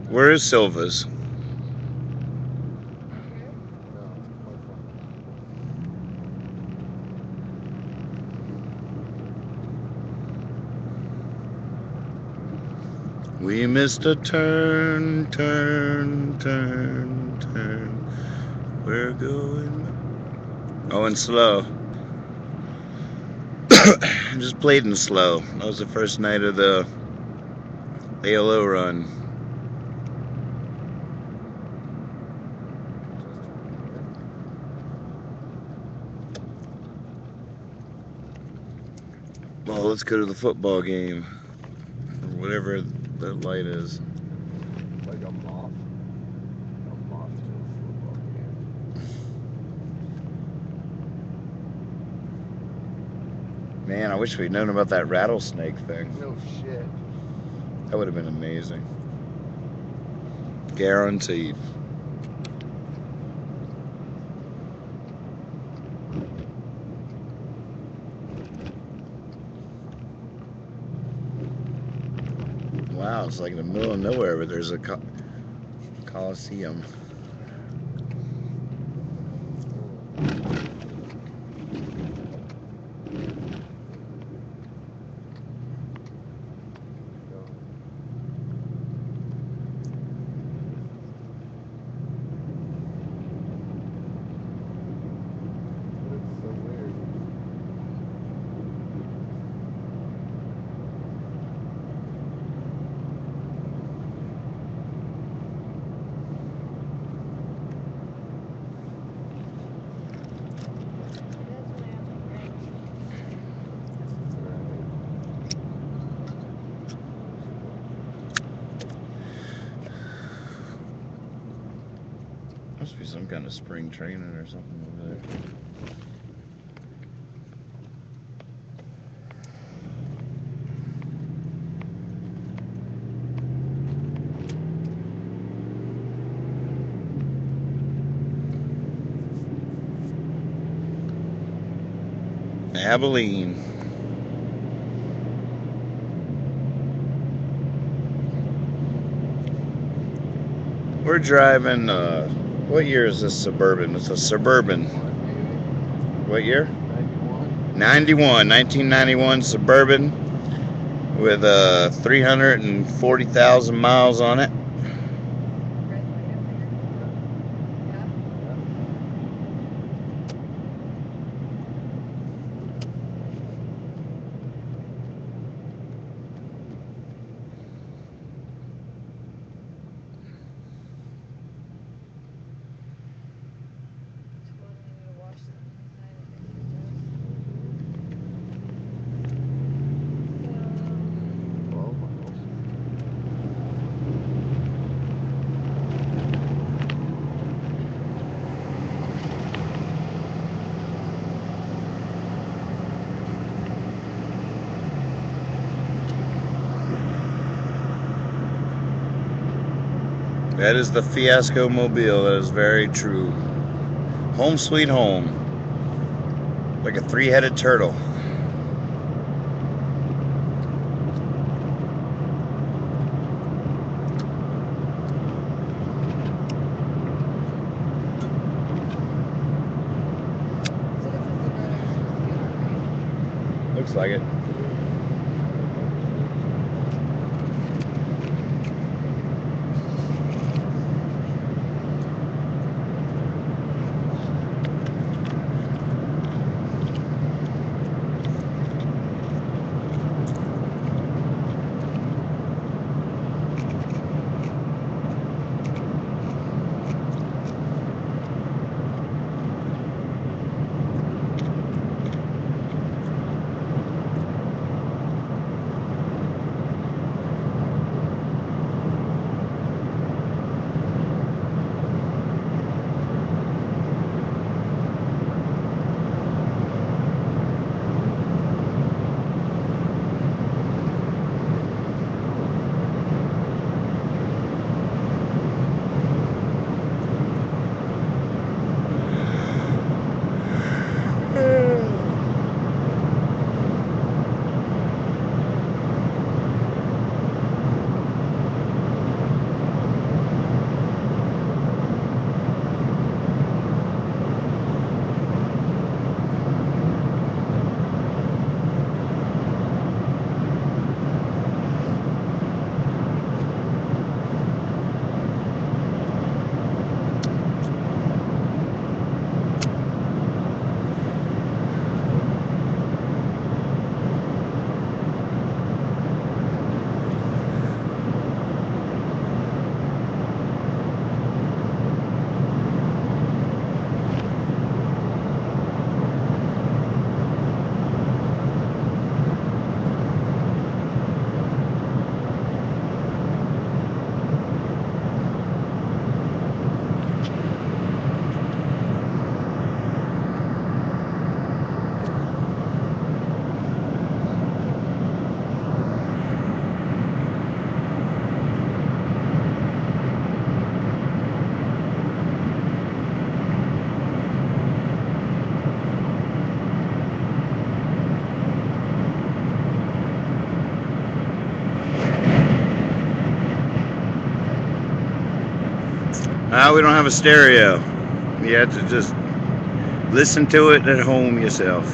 Where is Silva's? No. We missed a turn. We're going slow. Just played in slow. That was the first night of the ALO run. Well, let's go to the football game. Or whatever that light is. Like a moth. A moth to a football game. Man, I wish we'd known about that rattlesnake thing. No shit. That would have been amazing. Guaranteed. Wow, it's like in the middle of nowhere, but there's a Coliseum. Must be some kind of spring training or something over there. Abilene. We're driving, what year is this Suburban? It's a Suburban. What year? 91. 1991 Suburban with 340,000 miles on it. That is the Fiasco Mobile. That is very true. Home sweet home. Like a three-headed turtle. Looks like it. We don't have a stereo. You have to just listen to it at home yourself.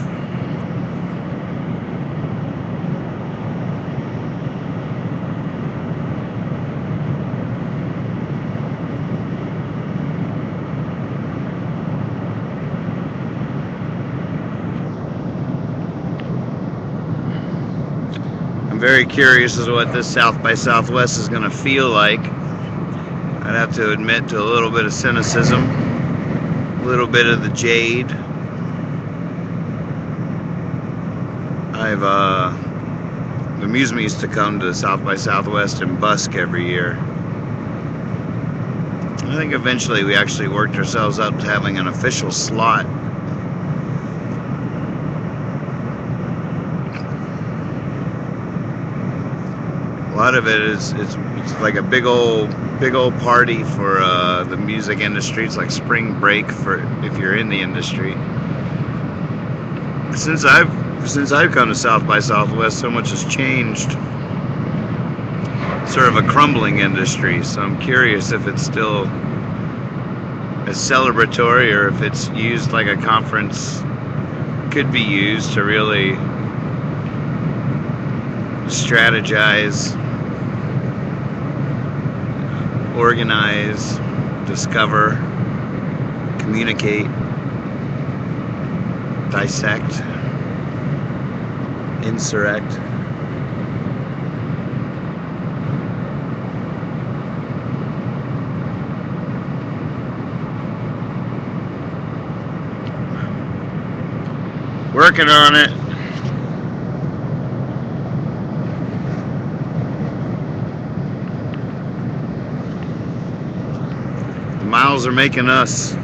I'm very curious as to what this South by Southwest is going to feel like. I'd have to admit to a little bit of cynicism, a little bit of the jade. It amused me used to come to South by Southwest and busk every year. I think eventually we actually worked ourselves up to having an official slot. A lot of it is it's like a big old party for the music industry. It's like spring break for if you're in the industry. Since I've come to South by Southwest, so much has changed. Sort of a crumbling industry. So I'm curious if it's still as celebratory or if it's used like a conference could be used to really strategize, organize, discover, communicate, dissect, insurrect. Working on it. The miles are making us.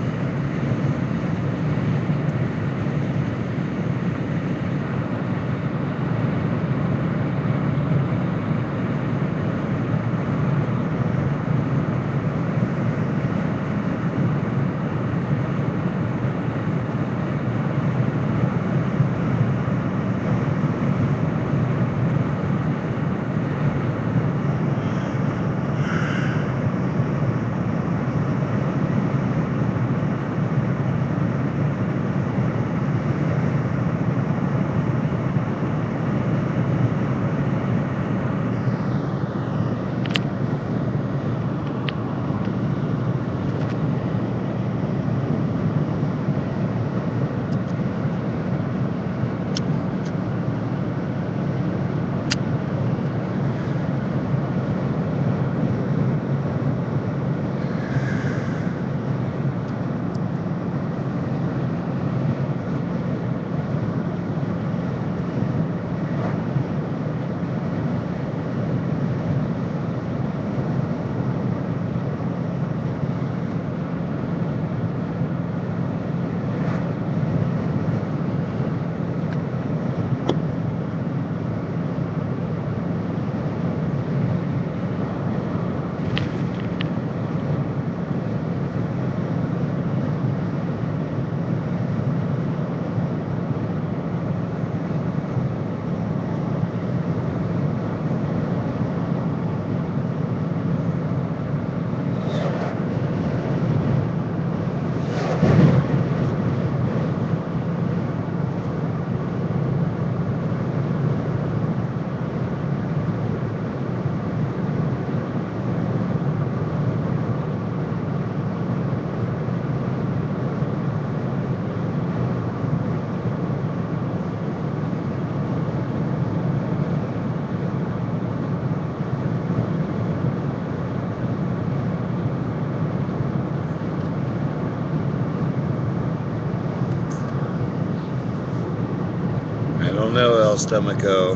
I don't know, El Stomaco.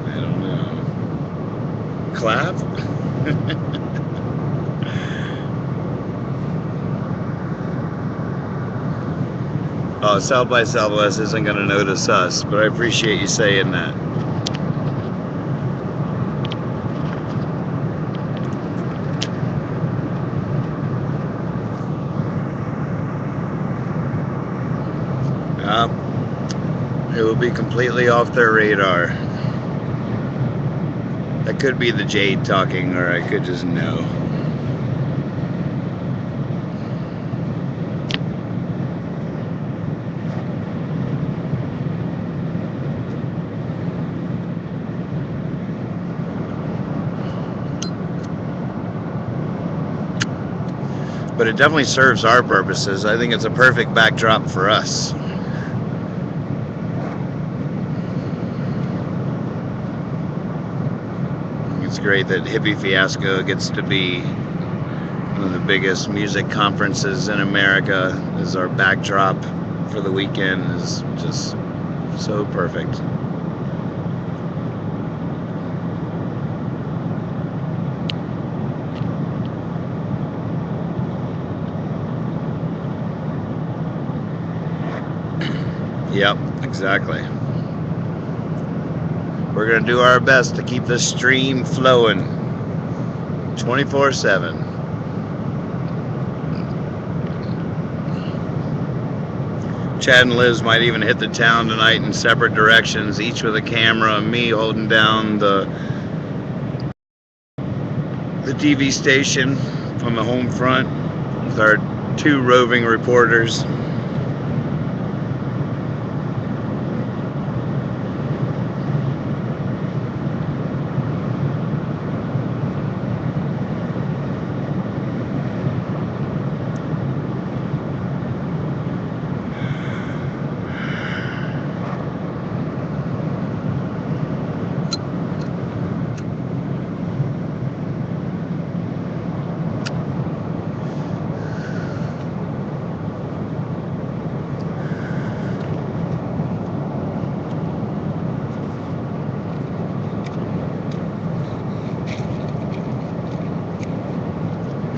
I don't know. Clap? Oh, South by Southwest isn't going to notice us, but I appreciate you saying that. It will be completely off their radar. That could be the Jade talking, or I could just know. But it definitely serves our purposes. I think it's a perfect backdrop for us. It's great that Hippie Fiasco gets to be one of the biggest music conferences in America as our backdrop for the weekend. Is just so perfect. Yep, exactly. We're going to do our best to keep this stream flowing 24/7. Chad and Liz might even hit the town tonight in separate directions, each with a camera, and me holding down the TV station on the home front with our two roving reporters.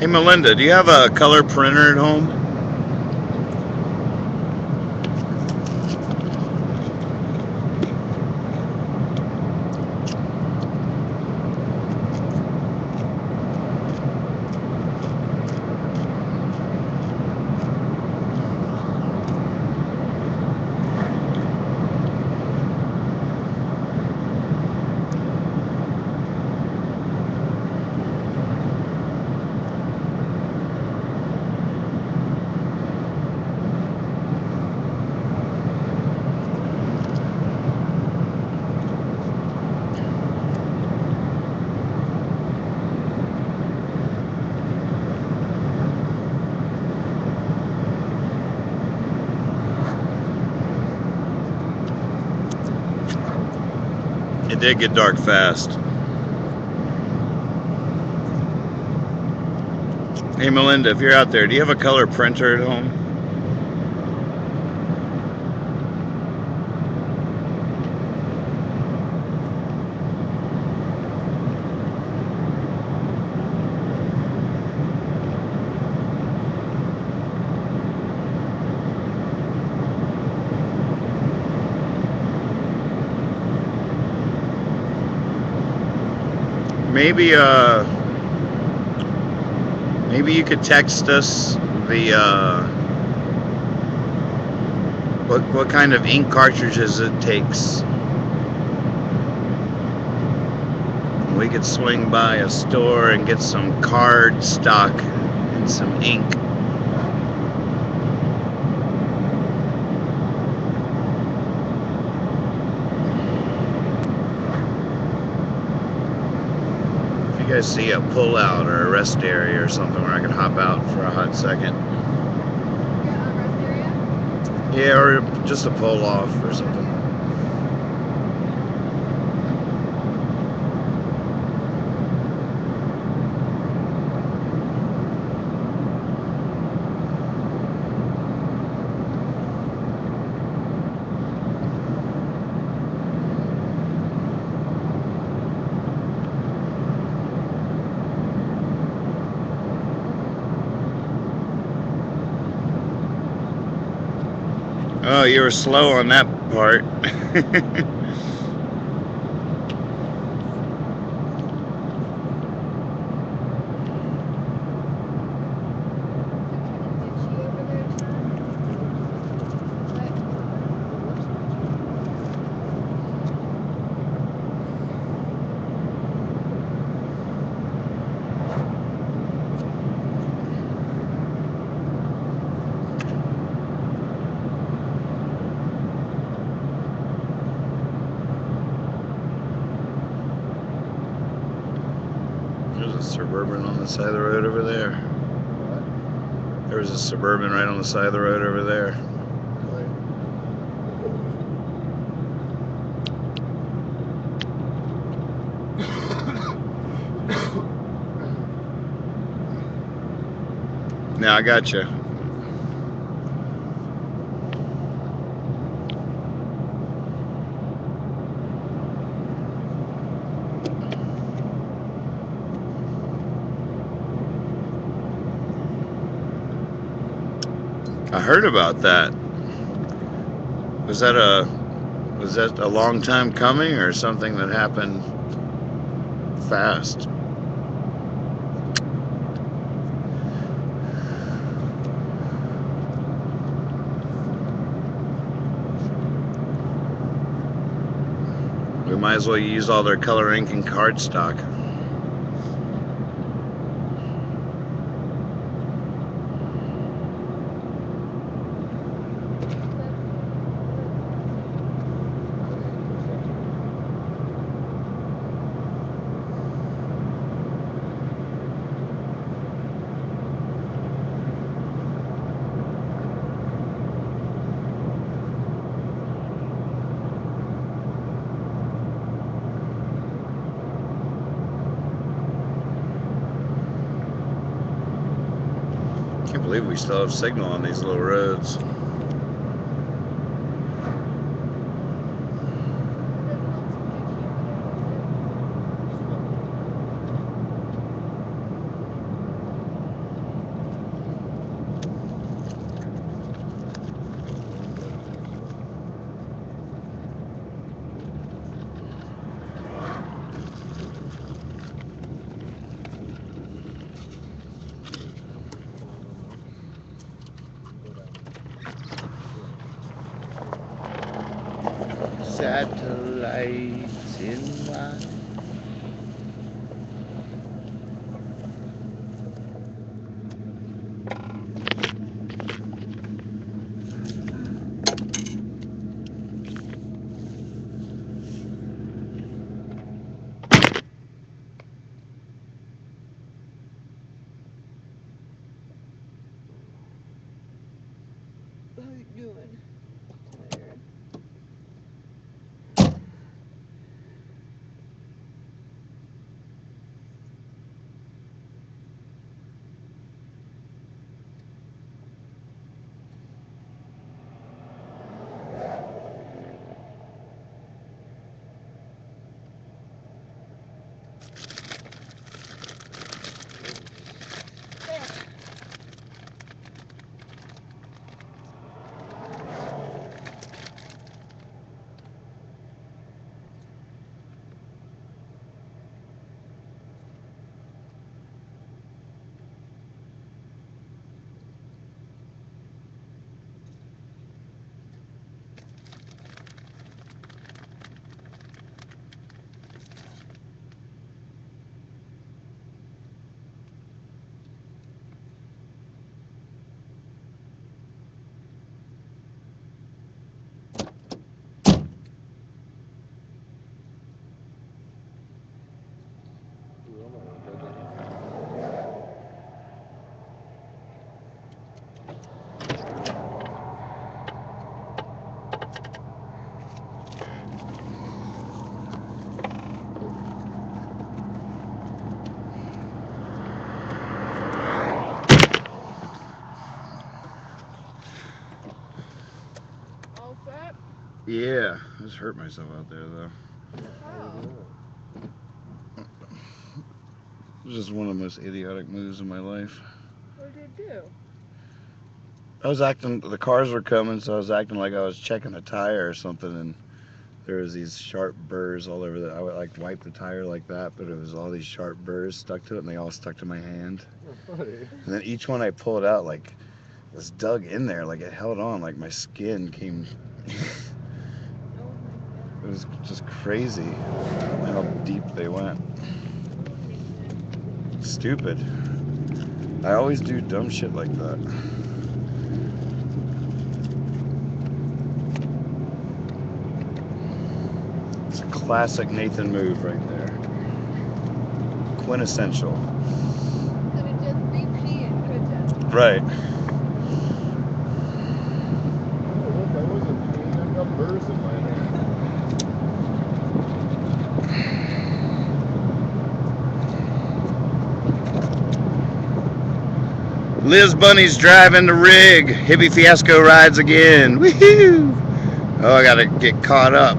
Hey Melinda, do you have a color printer at home? It did get dark fast. Hey Melinda, if you're out there, do you have a color printer at home? Maybe maybe you could text us the what kind of ink cartridges it takes. We could swing by a store and get some card stock and some ink. If you guys see a pull-out or a rest area or something where I can hop out for a hot second. Yeah, or just a pull-off or something. Oh, you were slow on that part. There's a Suburban on the side of the road over there. There was a Suburban right on the side of the road over there. Now I got you. I heard about that. Was that a long time coming or something that happened fast? We might as well use all their color ink and card stock. Can't believe we still have signal on these little roads. satellites in my. How you doing? Tired. Ooh, I'm not gonna touch it. All set? Yeah, I just hurt myself out there though. How? It was just one of the most idiotic moves of my life. What did you do? I was acting. The cars were coming, so I was acting like I was checking a tire or something, and there was these sharp burrs all over the. I would like wipe the tire like that, but it was all these sharp burrs stuck to it, and they all stuck to my hand. Oh, buddy. And then each one I pulled out, like it was dug in there, like it held on, like my skin came. Oh my It was just crazy how deep they went. Stupid. I always do dumb shit like that. It's a classic Nathan move right there. Quintessential. Could have just repeat, could ya? Right. Oh, look, I wasn't doing that. I got burrs in my hand. Liz Bunny's driving the rig. Hippie Fiasco rides again. Woohoo! Oh, I gotta get caught up.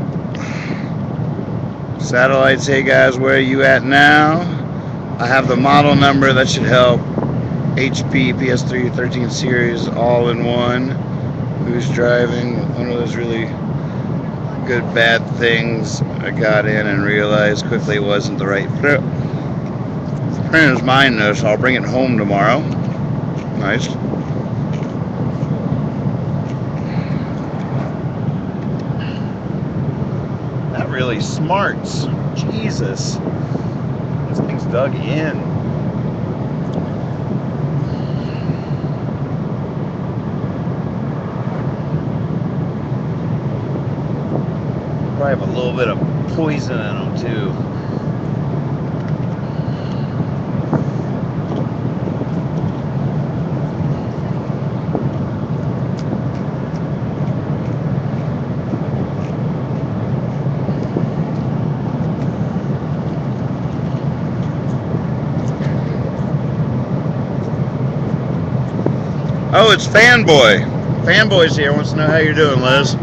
Satellites, hey guys, where are you at now? I have the model number, that should help. HP PS3 13 series all in one. Who's driving? One of those really good bad things I got in and realized quickly it wasn't the right print. The print is mine though, so I'll bring it home tomorrow. Nice. That really smarts. Jesus. This thing's dug in. Probably have a little bit of poison in them too. Oh, it's Fanboy. Fanboy's here. Wants to know how you're doing, Liz.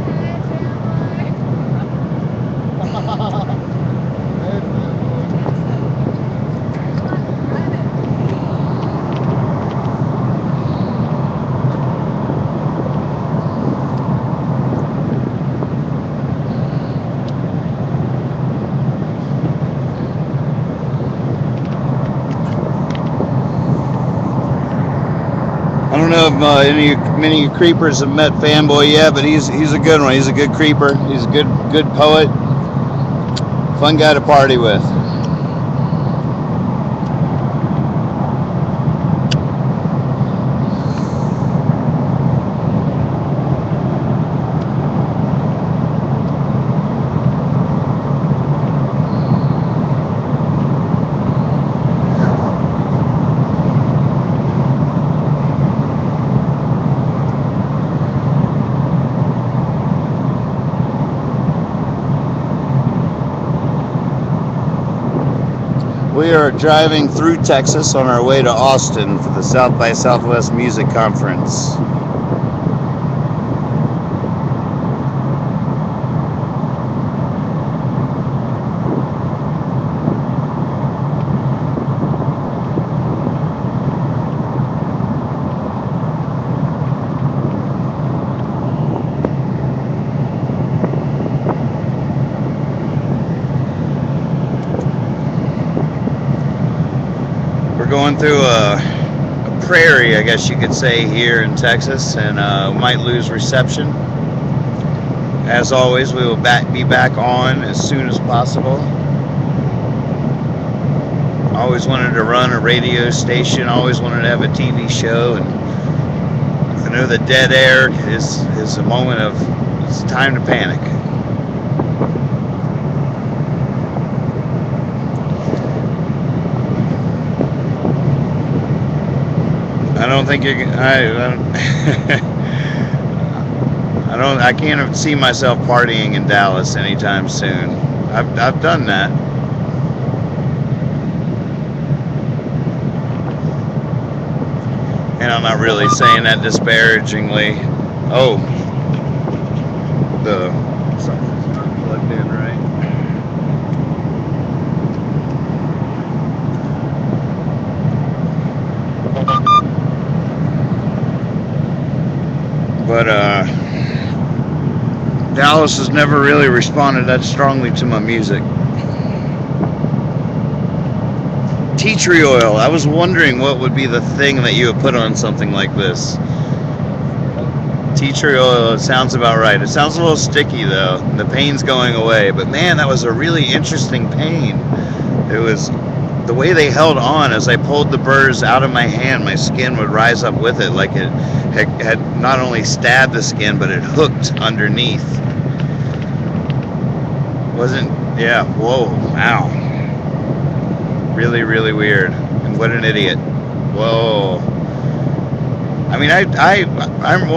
don't know if many of you creepers have met Fanboy yet, but he's a good one. He's a good creeper. He's a good poet. Fun guy to party with. We are driving through Texas on our way to Austin for the South by Southwest Music Conference. We're going through a prairie, I guess you could say, here in Texas, and might lose reception. As always, we will be back on as soon as possible. Always wanted to run a radio station, always wanted to have a TV show, and I know the dead air is a moment of, it's time to panic. I don't think you're. I can't see myself partying in Dallas anytime soon. I've done that. And I'm not really saying that disparagingly. Oh, something's not plugged in right. But Dallas has never really responded that strongly to my music. Tea tree oil. I was wondering what would be the thing that you would put on something like this. Tea tree oil, it sounds about right. It sounds a little sticky though. The pain's going away. But man, that was a really interesting pain. It was the way they held on as I pulled the burrs out of my hand, my skin would rise up with it like it had not only stabbed the skin, but it hooked underneath. Whoa, ow. Really, really weird. And what an idiot. Whoa. I mean, I'm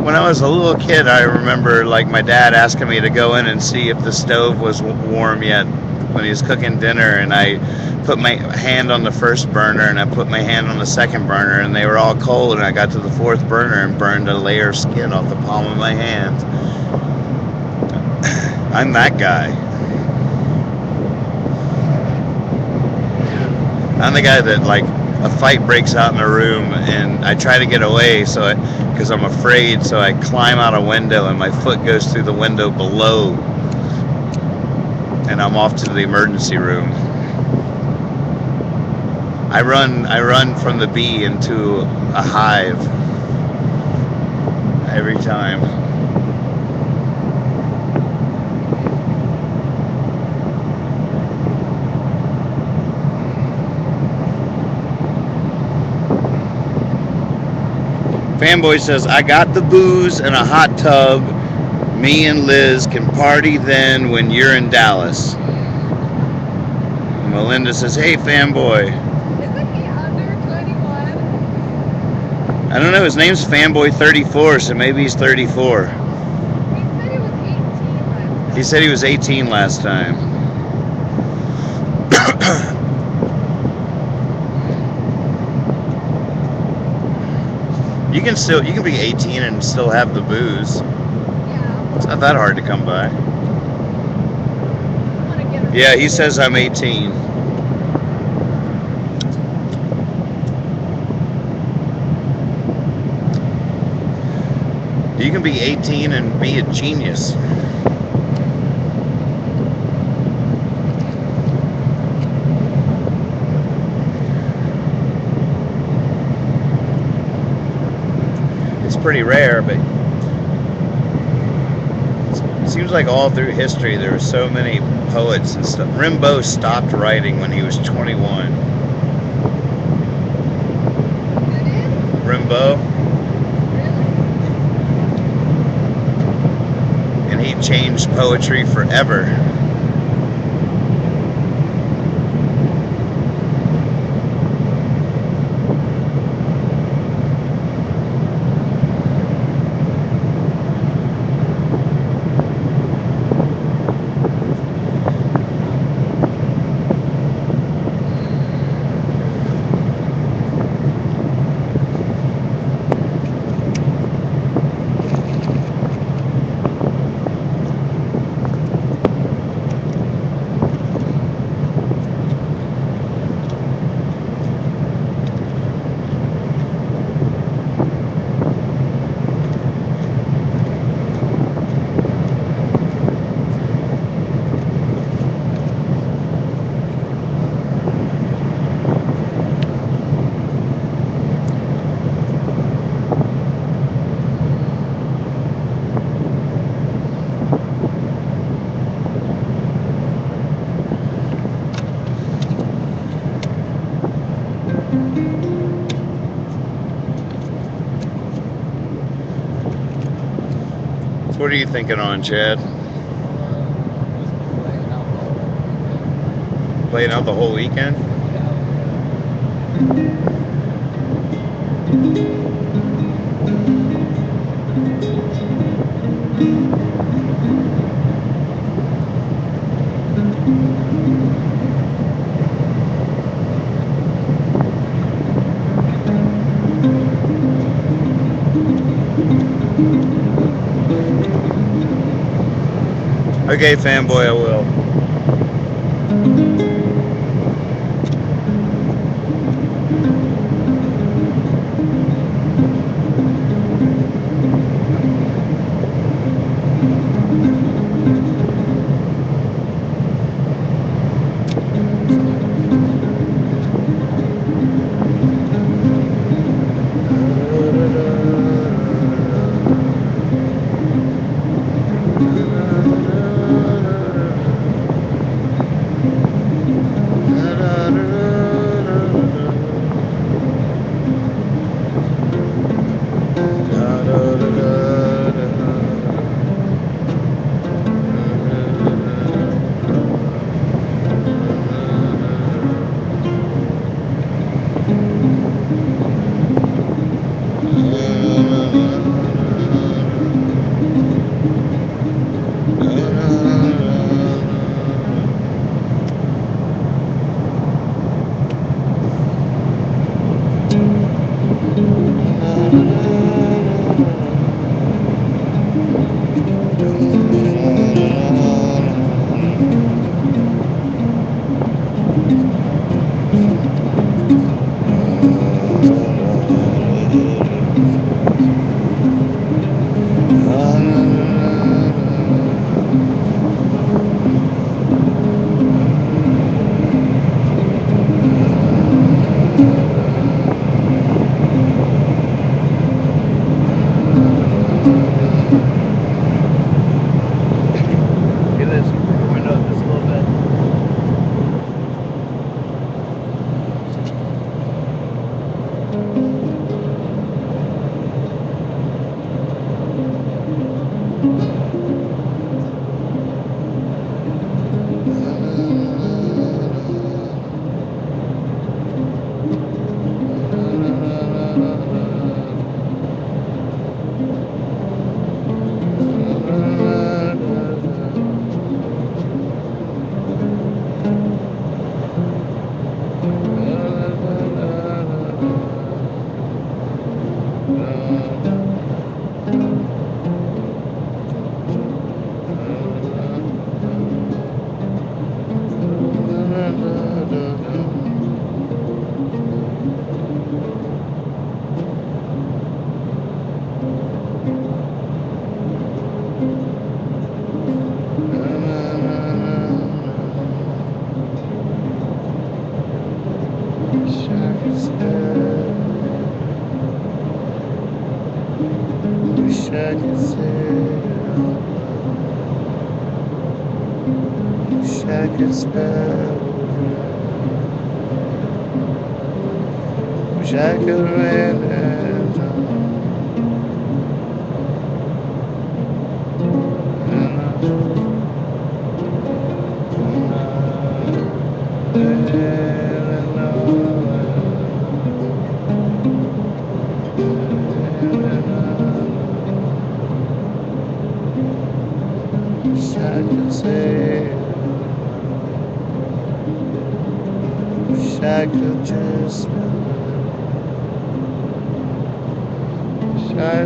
when I was a little kid, I remember like my dad asking me to go in and see if the stove was warm yet when he was cooking dinner, and I put my hand on the first burner and I put my hand on the second burner, and they were all cold, and I got to the fourth burner and burned a layer of skin off the palm of my hand. I'm that guy. I'm the guy that, like, a fight breaks out in a room and I try to get away because I'm afraid, so I climb out a window and my foot goes through the window below and I'm off to the emergency room. I run from the bee into a hive every time. Fanboy says, I got the booze and a hot tub. Me and Liz can party then when you're in Dallas. Melinda says, hey, Fanboy. Isn't he under 21? I don't know, his name's Fanboy34, so maybe he's 34. He said he was 18 He said he was 18 last last time. time. You can be 18 and still have the booze. Yeah. It's not that hard to come by. Yeah, he says I'm 18. You can be 18 and be a genius. pretty rare, but it seems like all through history there were so many poets and stuff. Rimbaud stopped writing when he was 21. Rimbaud, and he changed poetry forever. What are you thinking on, Chad? Playing out the whole weekend? Okay, fanboy, I will. Wish I could say it out loud. Wish I could spell it right. Wish I could write it down. And wish I could say it out loud. Wish I could just spell it. Wish I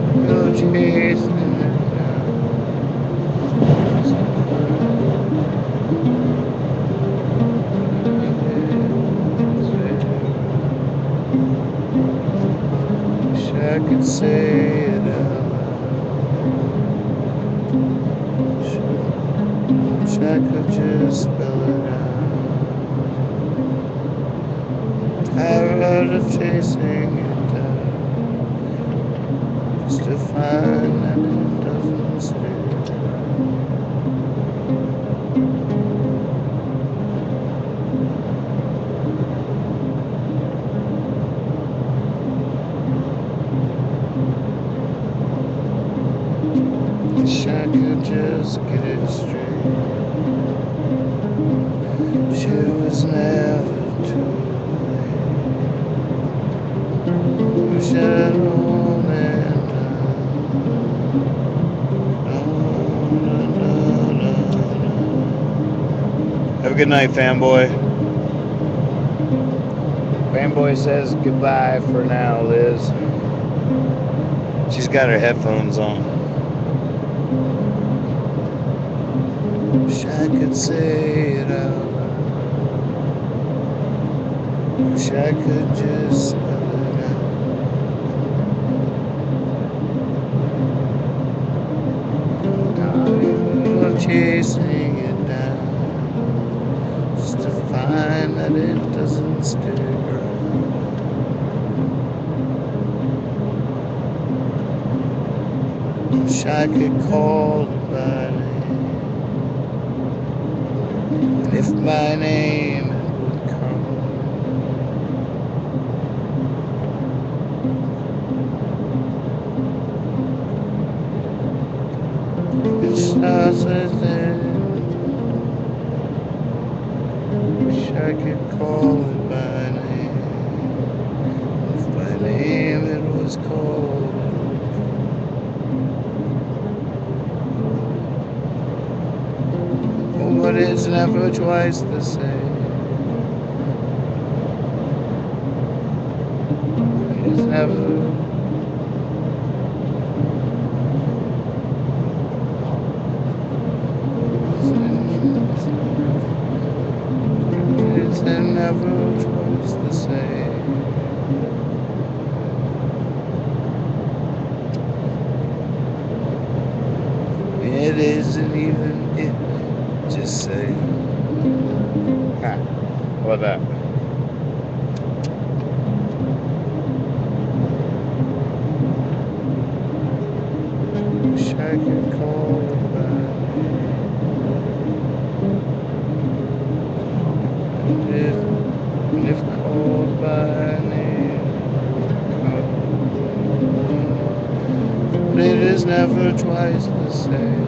no chasing it down. Wish I could say it out loud. Wish I could just spell it out. Tired of chasing it down, just to find that it doesn't stay around. Wish I could just get it straight. Wish it was never too late. Wish I'd known it now. Have a good night, fanboy. Fanboy says goodbye for now, Liz. She's got her headphones on. Wish I could say it out loud. Wish I could just spell it out. I'm chasing it down, just to find that it doesn't stick around. Wish I could call it by name, and if by name it would come. It starts with it. Wish I could call it by name, if by name it was called. But it's never twice the same. It's never. It's never twice the same. It isn't even it. Just say, ha, how about that? Wish I could call it by name. And if called by name, but it is never twice the same.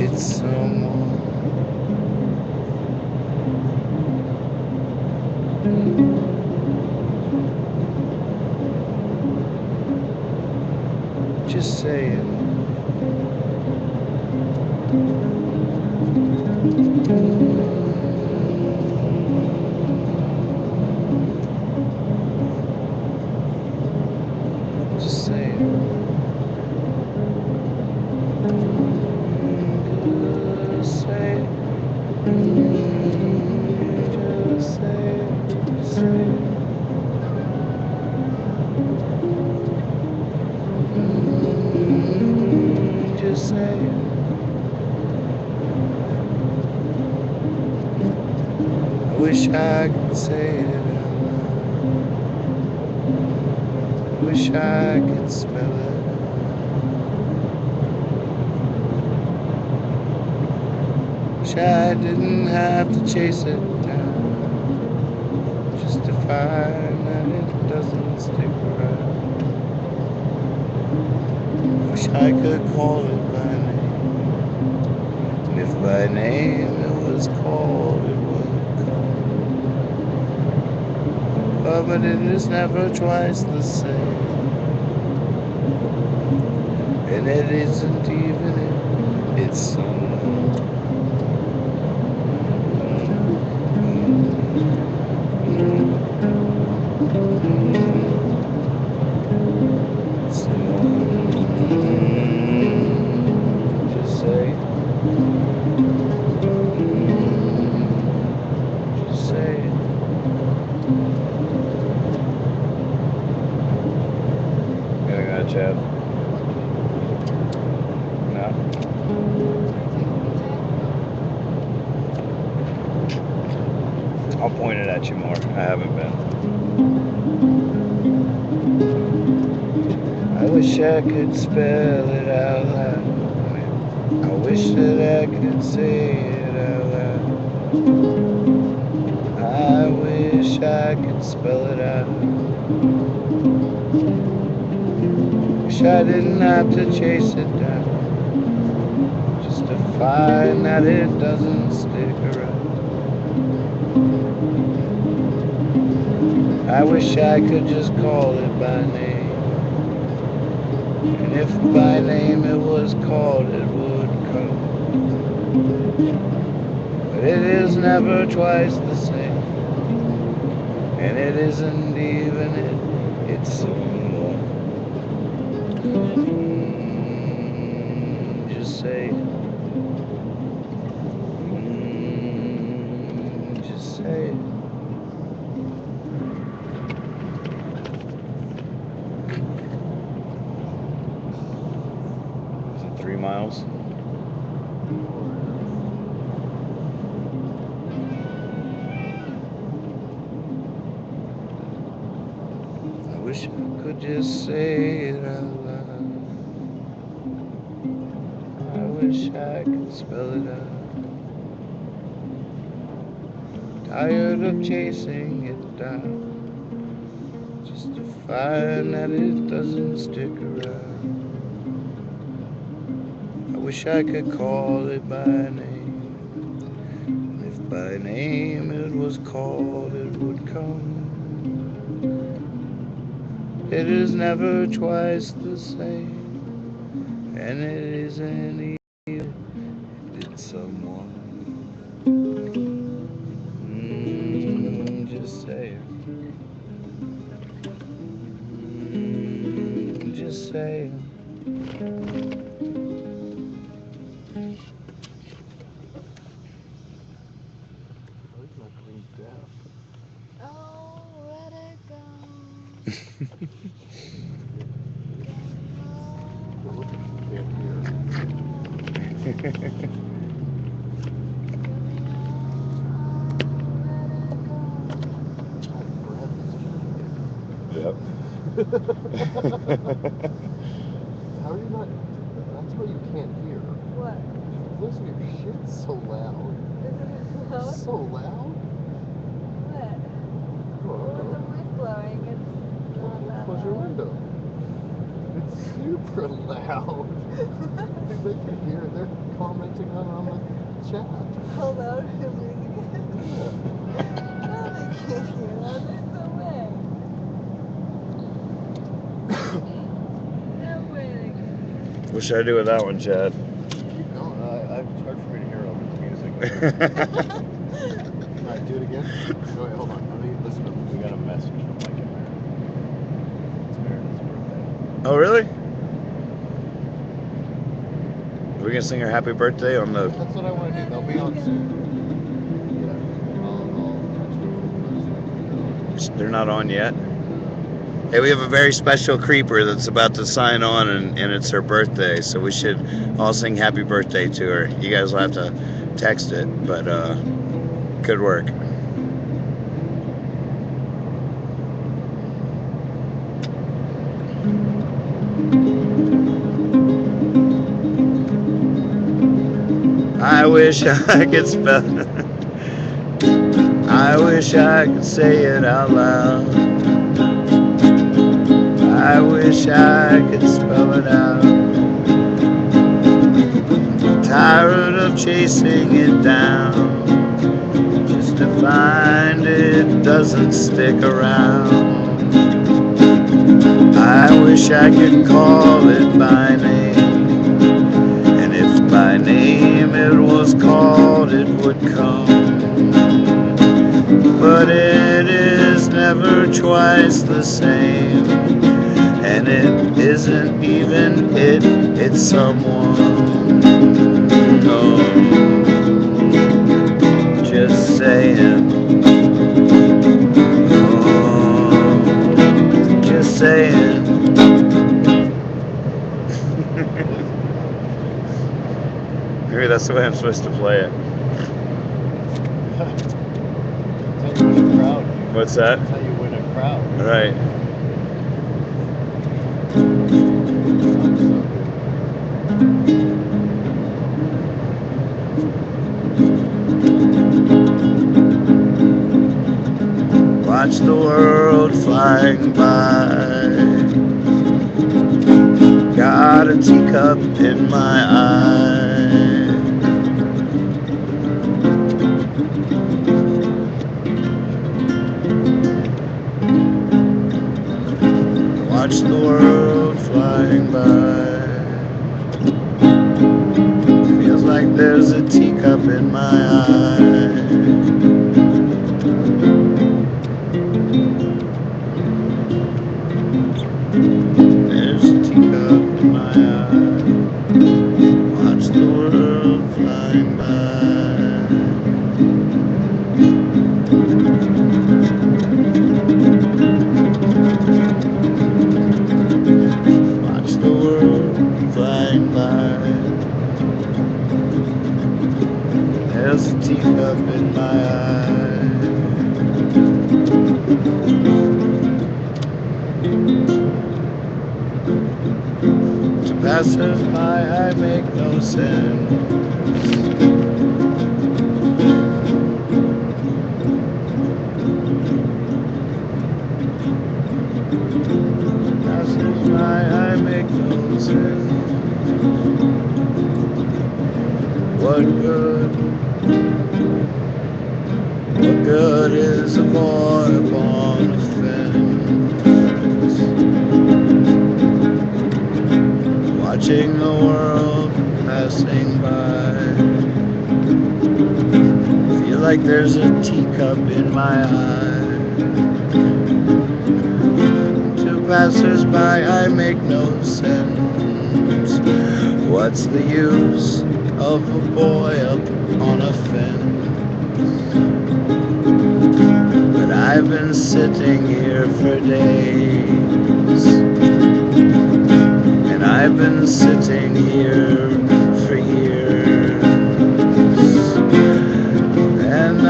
It's someone Just say it. Just say it. Just say it. Just say it. Just say it. I wish I could say it out loud. I wish I could spell it. Wish I didn't have to chase it down, just to find that it doesn't stick around. Wish I could call it by name, and if by name it was called, it would come. Oh, but it is never twice the same, and it isn't even if it's someone. Just say, just say. Gotta go, Chad. No. I'll point it at you more. I haven't been. I wish I could spell it out loud. I wish that I could say it out loud. I wish I could spell it out. Wish I didn't have to chase it down, just to find that it doesn't stick around. I wish I could just call it by name, and if by name it was called, it would come. But it is never twice the same, and it isn't even it, it's someone. Just say it. Just say it. Is it 3 miles? I wish I could just say it out loud. I wish I could spell it out. Tired of chasing it down, just to find that it doesn't stick around. I wish I could call it by name, and if by name it was called, it would come. It is never twice the same, and it isn't even it's someone. Just say it. Just say it. He's not clean deaf. Oh, let it go. But look, you can't hear. Chad's breath is cheating. Yep. How are you not? That's why you can't hear. What? Listen to your shit so loud. Loud? So loud? What? Well, with the wind blowing, it's not that Close your loud. window. It's super loud. They can hear. They're commenting on the chat. How loud is it? Yeah. No, they can't hear that. There's no way. No way they can. What should I do with that one, Chad? No, I've Alright, do it again. Oh, wait, hold on. Let me listen. We got a message from Mike and Meredith. It's Meredith's birthday. Oh, really? We're gonna sing her happy birthday on the. That's what I want to do. They'll be on soon. Yeah. I'll text them. They're not on yet. Hey, we have a very special creeper that's about to sign on, and it's her birthday, so we should all sing happy birthday to her. You guys will have to text it, but good work. I wish I could spell. I wish I could say it out loud. I wish I could spell it out. I'm tired of chasing it down, just to find it doesn't stick around. I wish I could call it by name, and if by name it was called, it would come. But it is never twice the same, and it isn't even it, it's someone. Oh, just saying. Oh, just saying. Maybe that's the way I'm supposed to play it. That's how you win a crowd. What's that? That's how you win a crowd. Right. Watch the world flying by. Got a teacup in my eye. Watch the world flying by. Feels like there's a teacup in my eye. There's a teacup in my eye. Watch the world flying by. Watch the world flying by. There's a teacup in my eye. To passers-by I make no sense. Passers-by I make no sense. What good? What good is a boy upon a fence? Watching the world passing by. Feel like there's a teacup in my eye. To passers-by I make no sense. What's the use of a boy up on a fence? But I've been sitting here for days, and I've been sitting here for years, and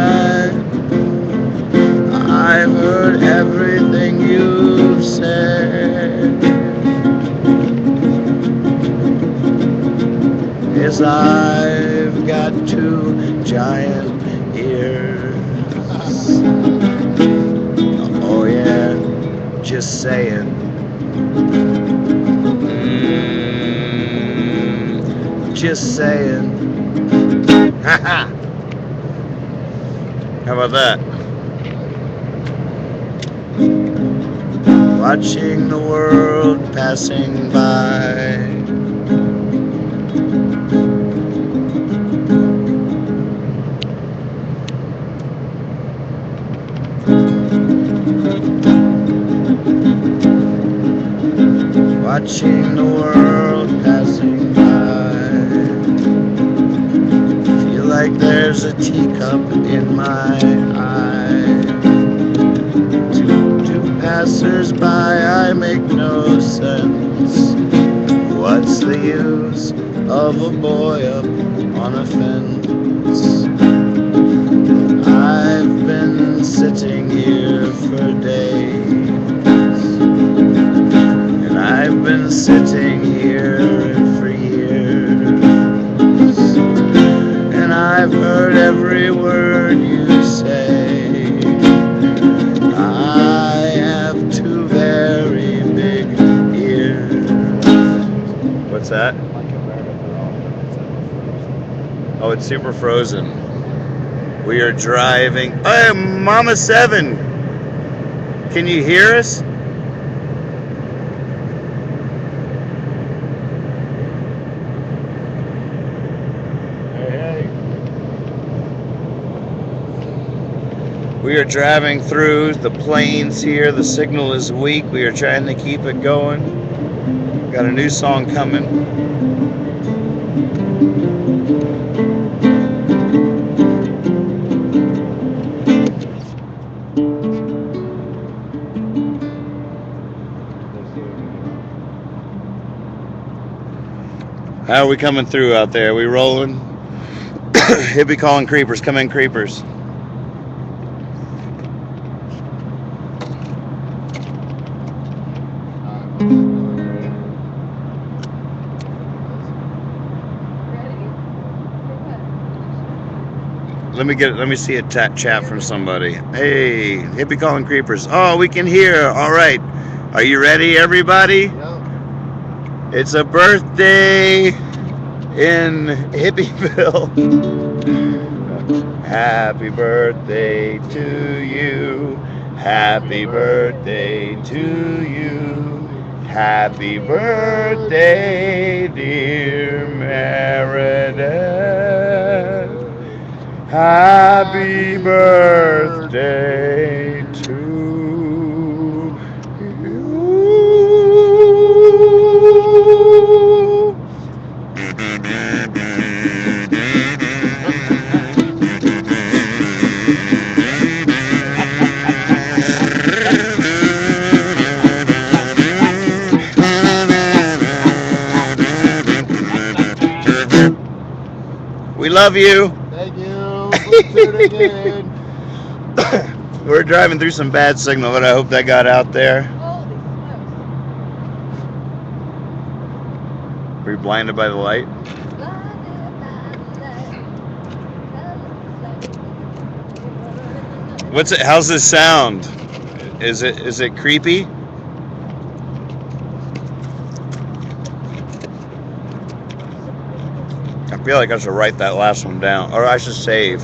I've heard everything you've said. Yes, I've got two giant ears. Oh yeah, just saying. Just saying. Haha. How about that? Watching the world passing by. watching the world passing by. Feel like there's a teacup in my eye. To passers-by I make no sense. What's the use of a boy up on a fence? I've been sitting here for days, and I've been sitting here for years, and I've heard every word you say. I have two very big ears. What's that? Oh, it's super frozen. We are driving. Hey, Mama 7. Can you hear us? Hey, We are driving through the plains here. The signal is weak. We are trying to keep it going. Got a new song coming. How are we coming through out there? Are we rolling? Hippie calling creepers. Come in, creepers. Let me see a chat from somebody. Hey, hippie calling creepers. Oh, we can hear. All right. Are you ready, everybody? yep. It's a birthday in Hippieville. Happy birthday to you. Happy birthday to you. Happy birthday, dear Meredith. Happy birthday to you. We love you. Thank you for tuning in. We're driving through some bad signal, but I hope that got out there. Holy smokes. Were you blinded by the light? What's it? How's this sound? Is it creepy? I feel like I should write that last one down, or I should save.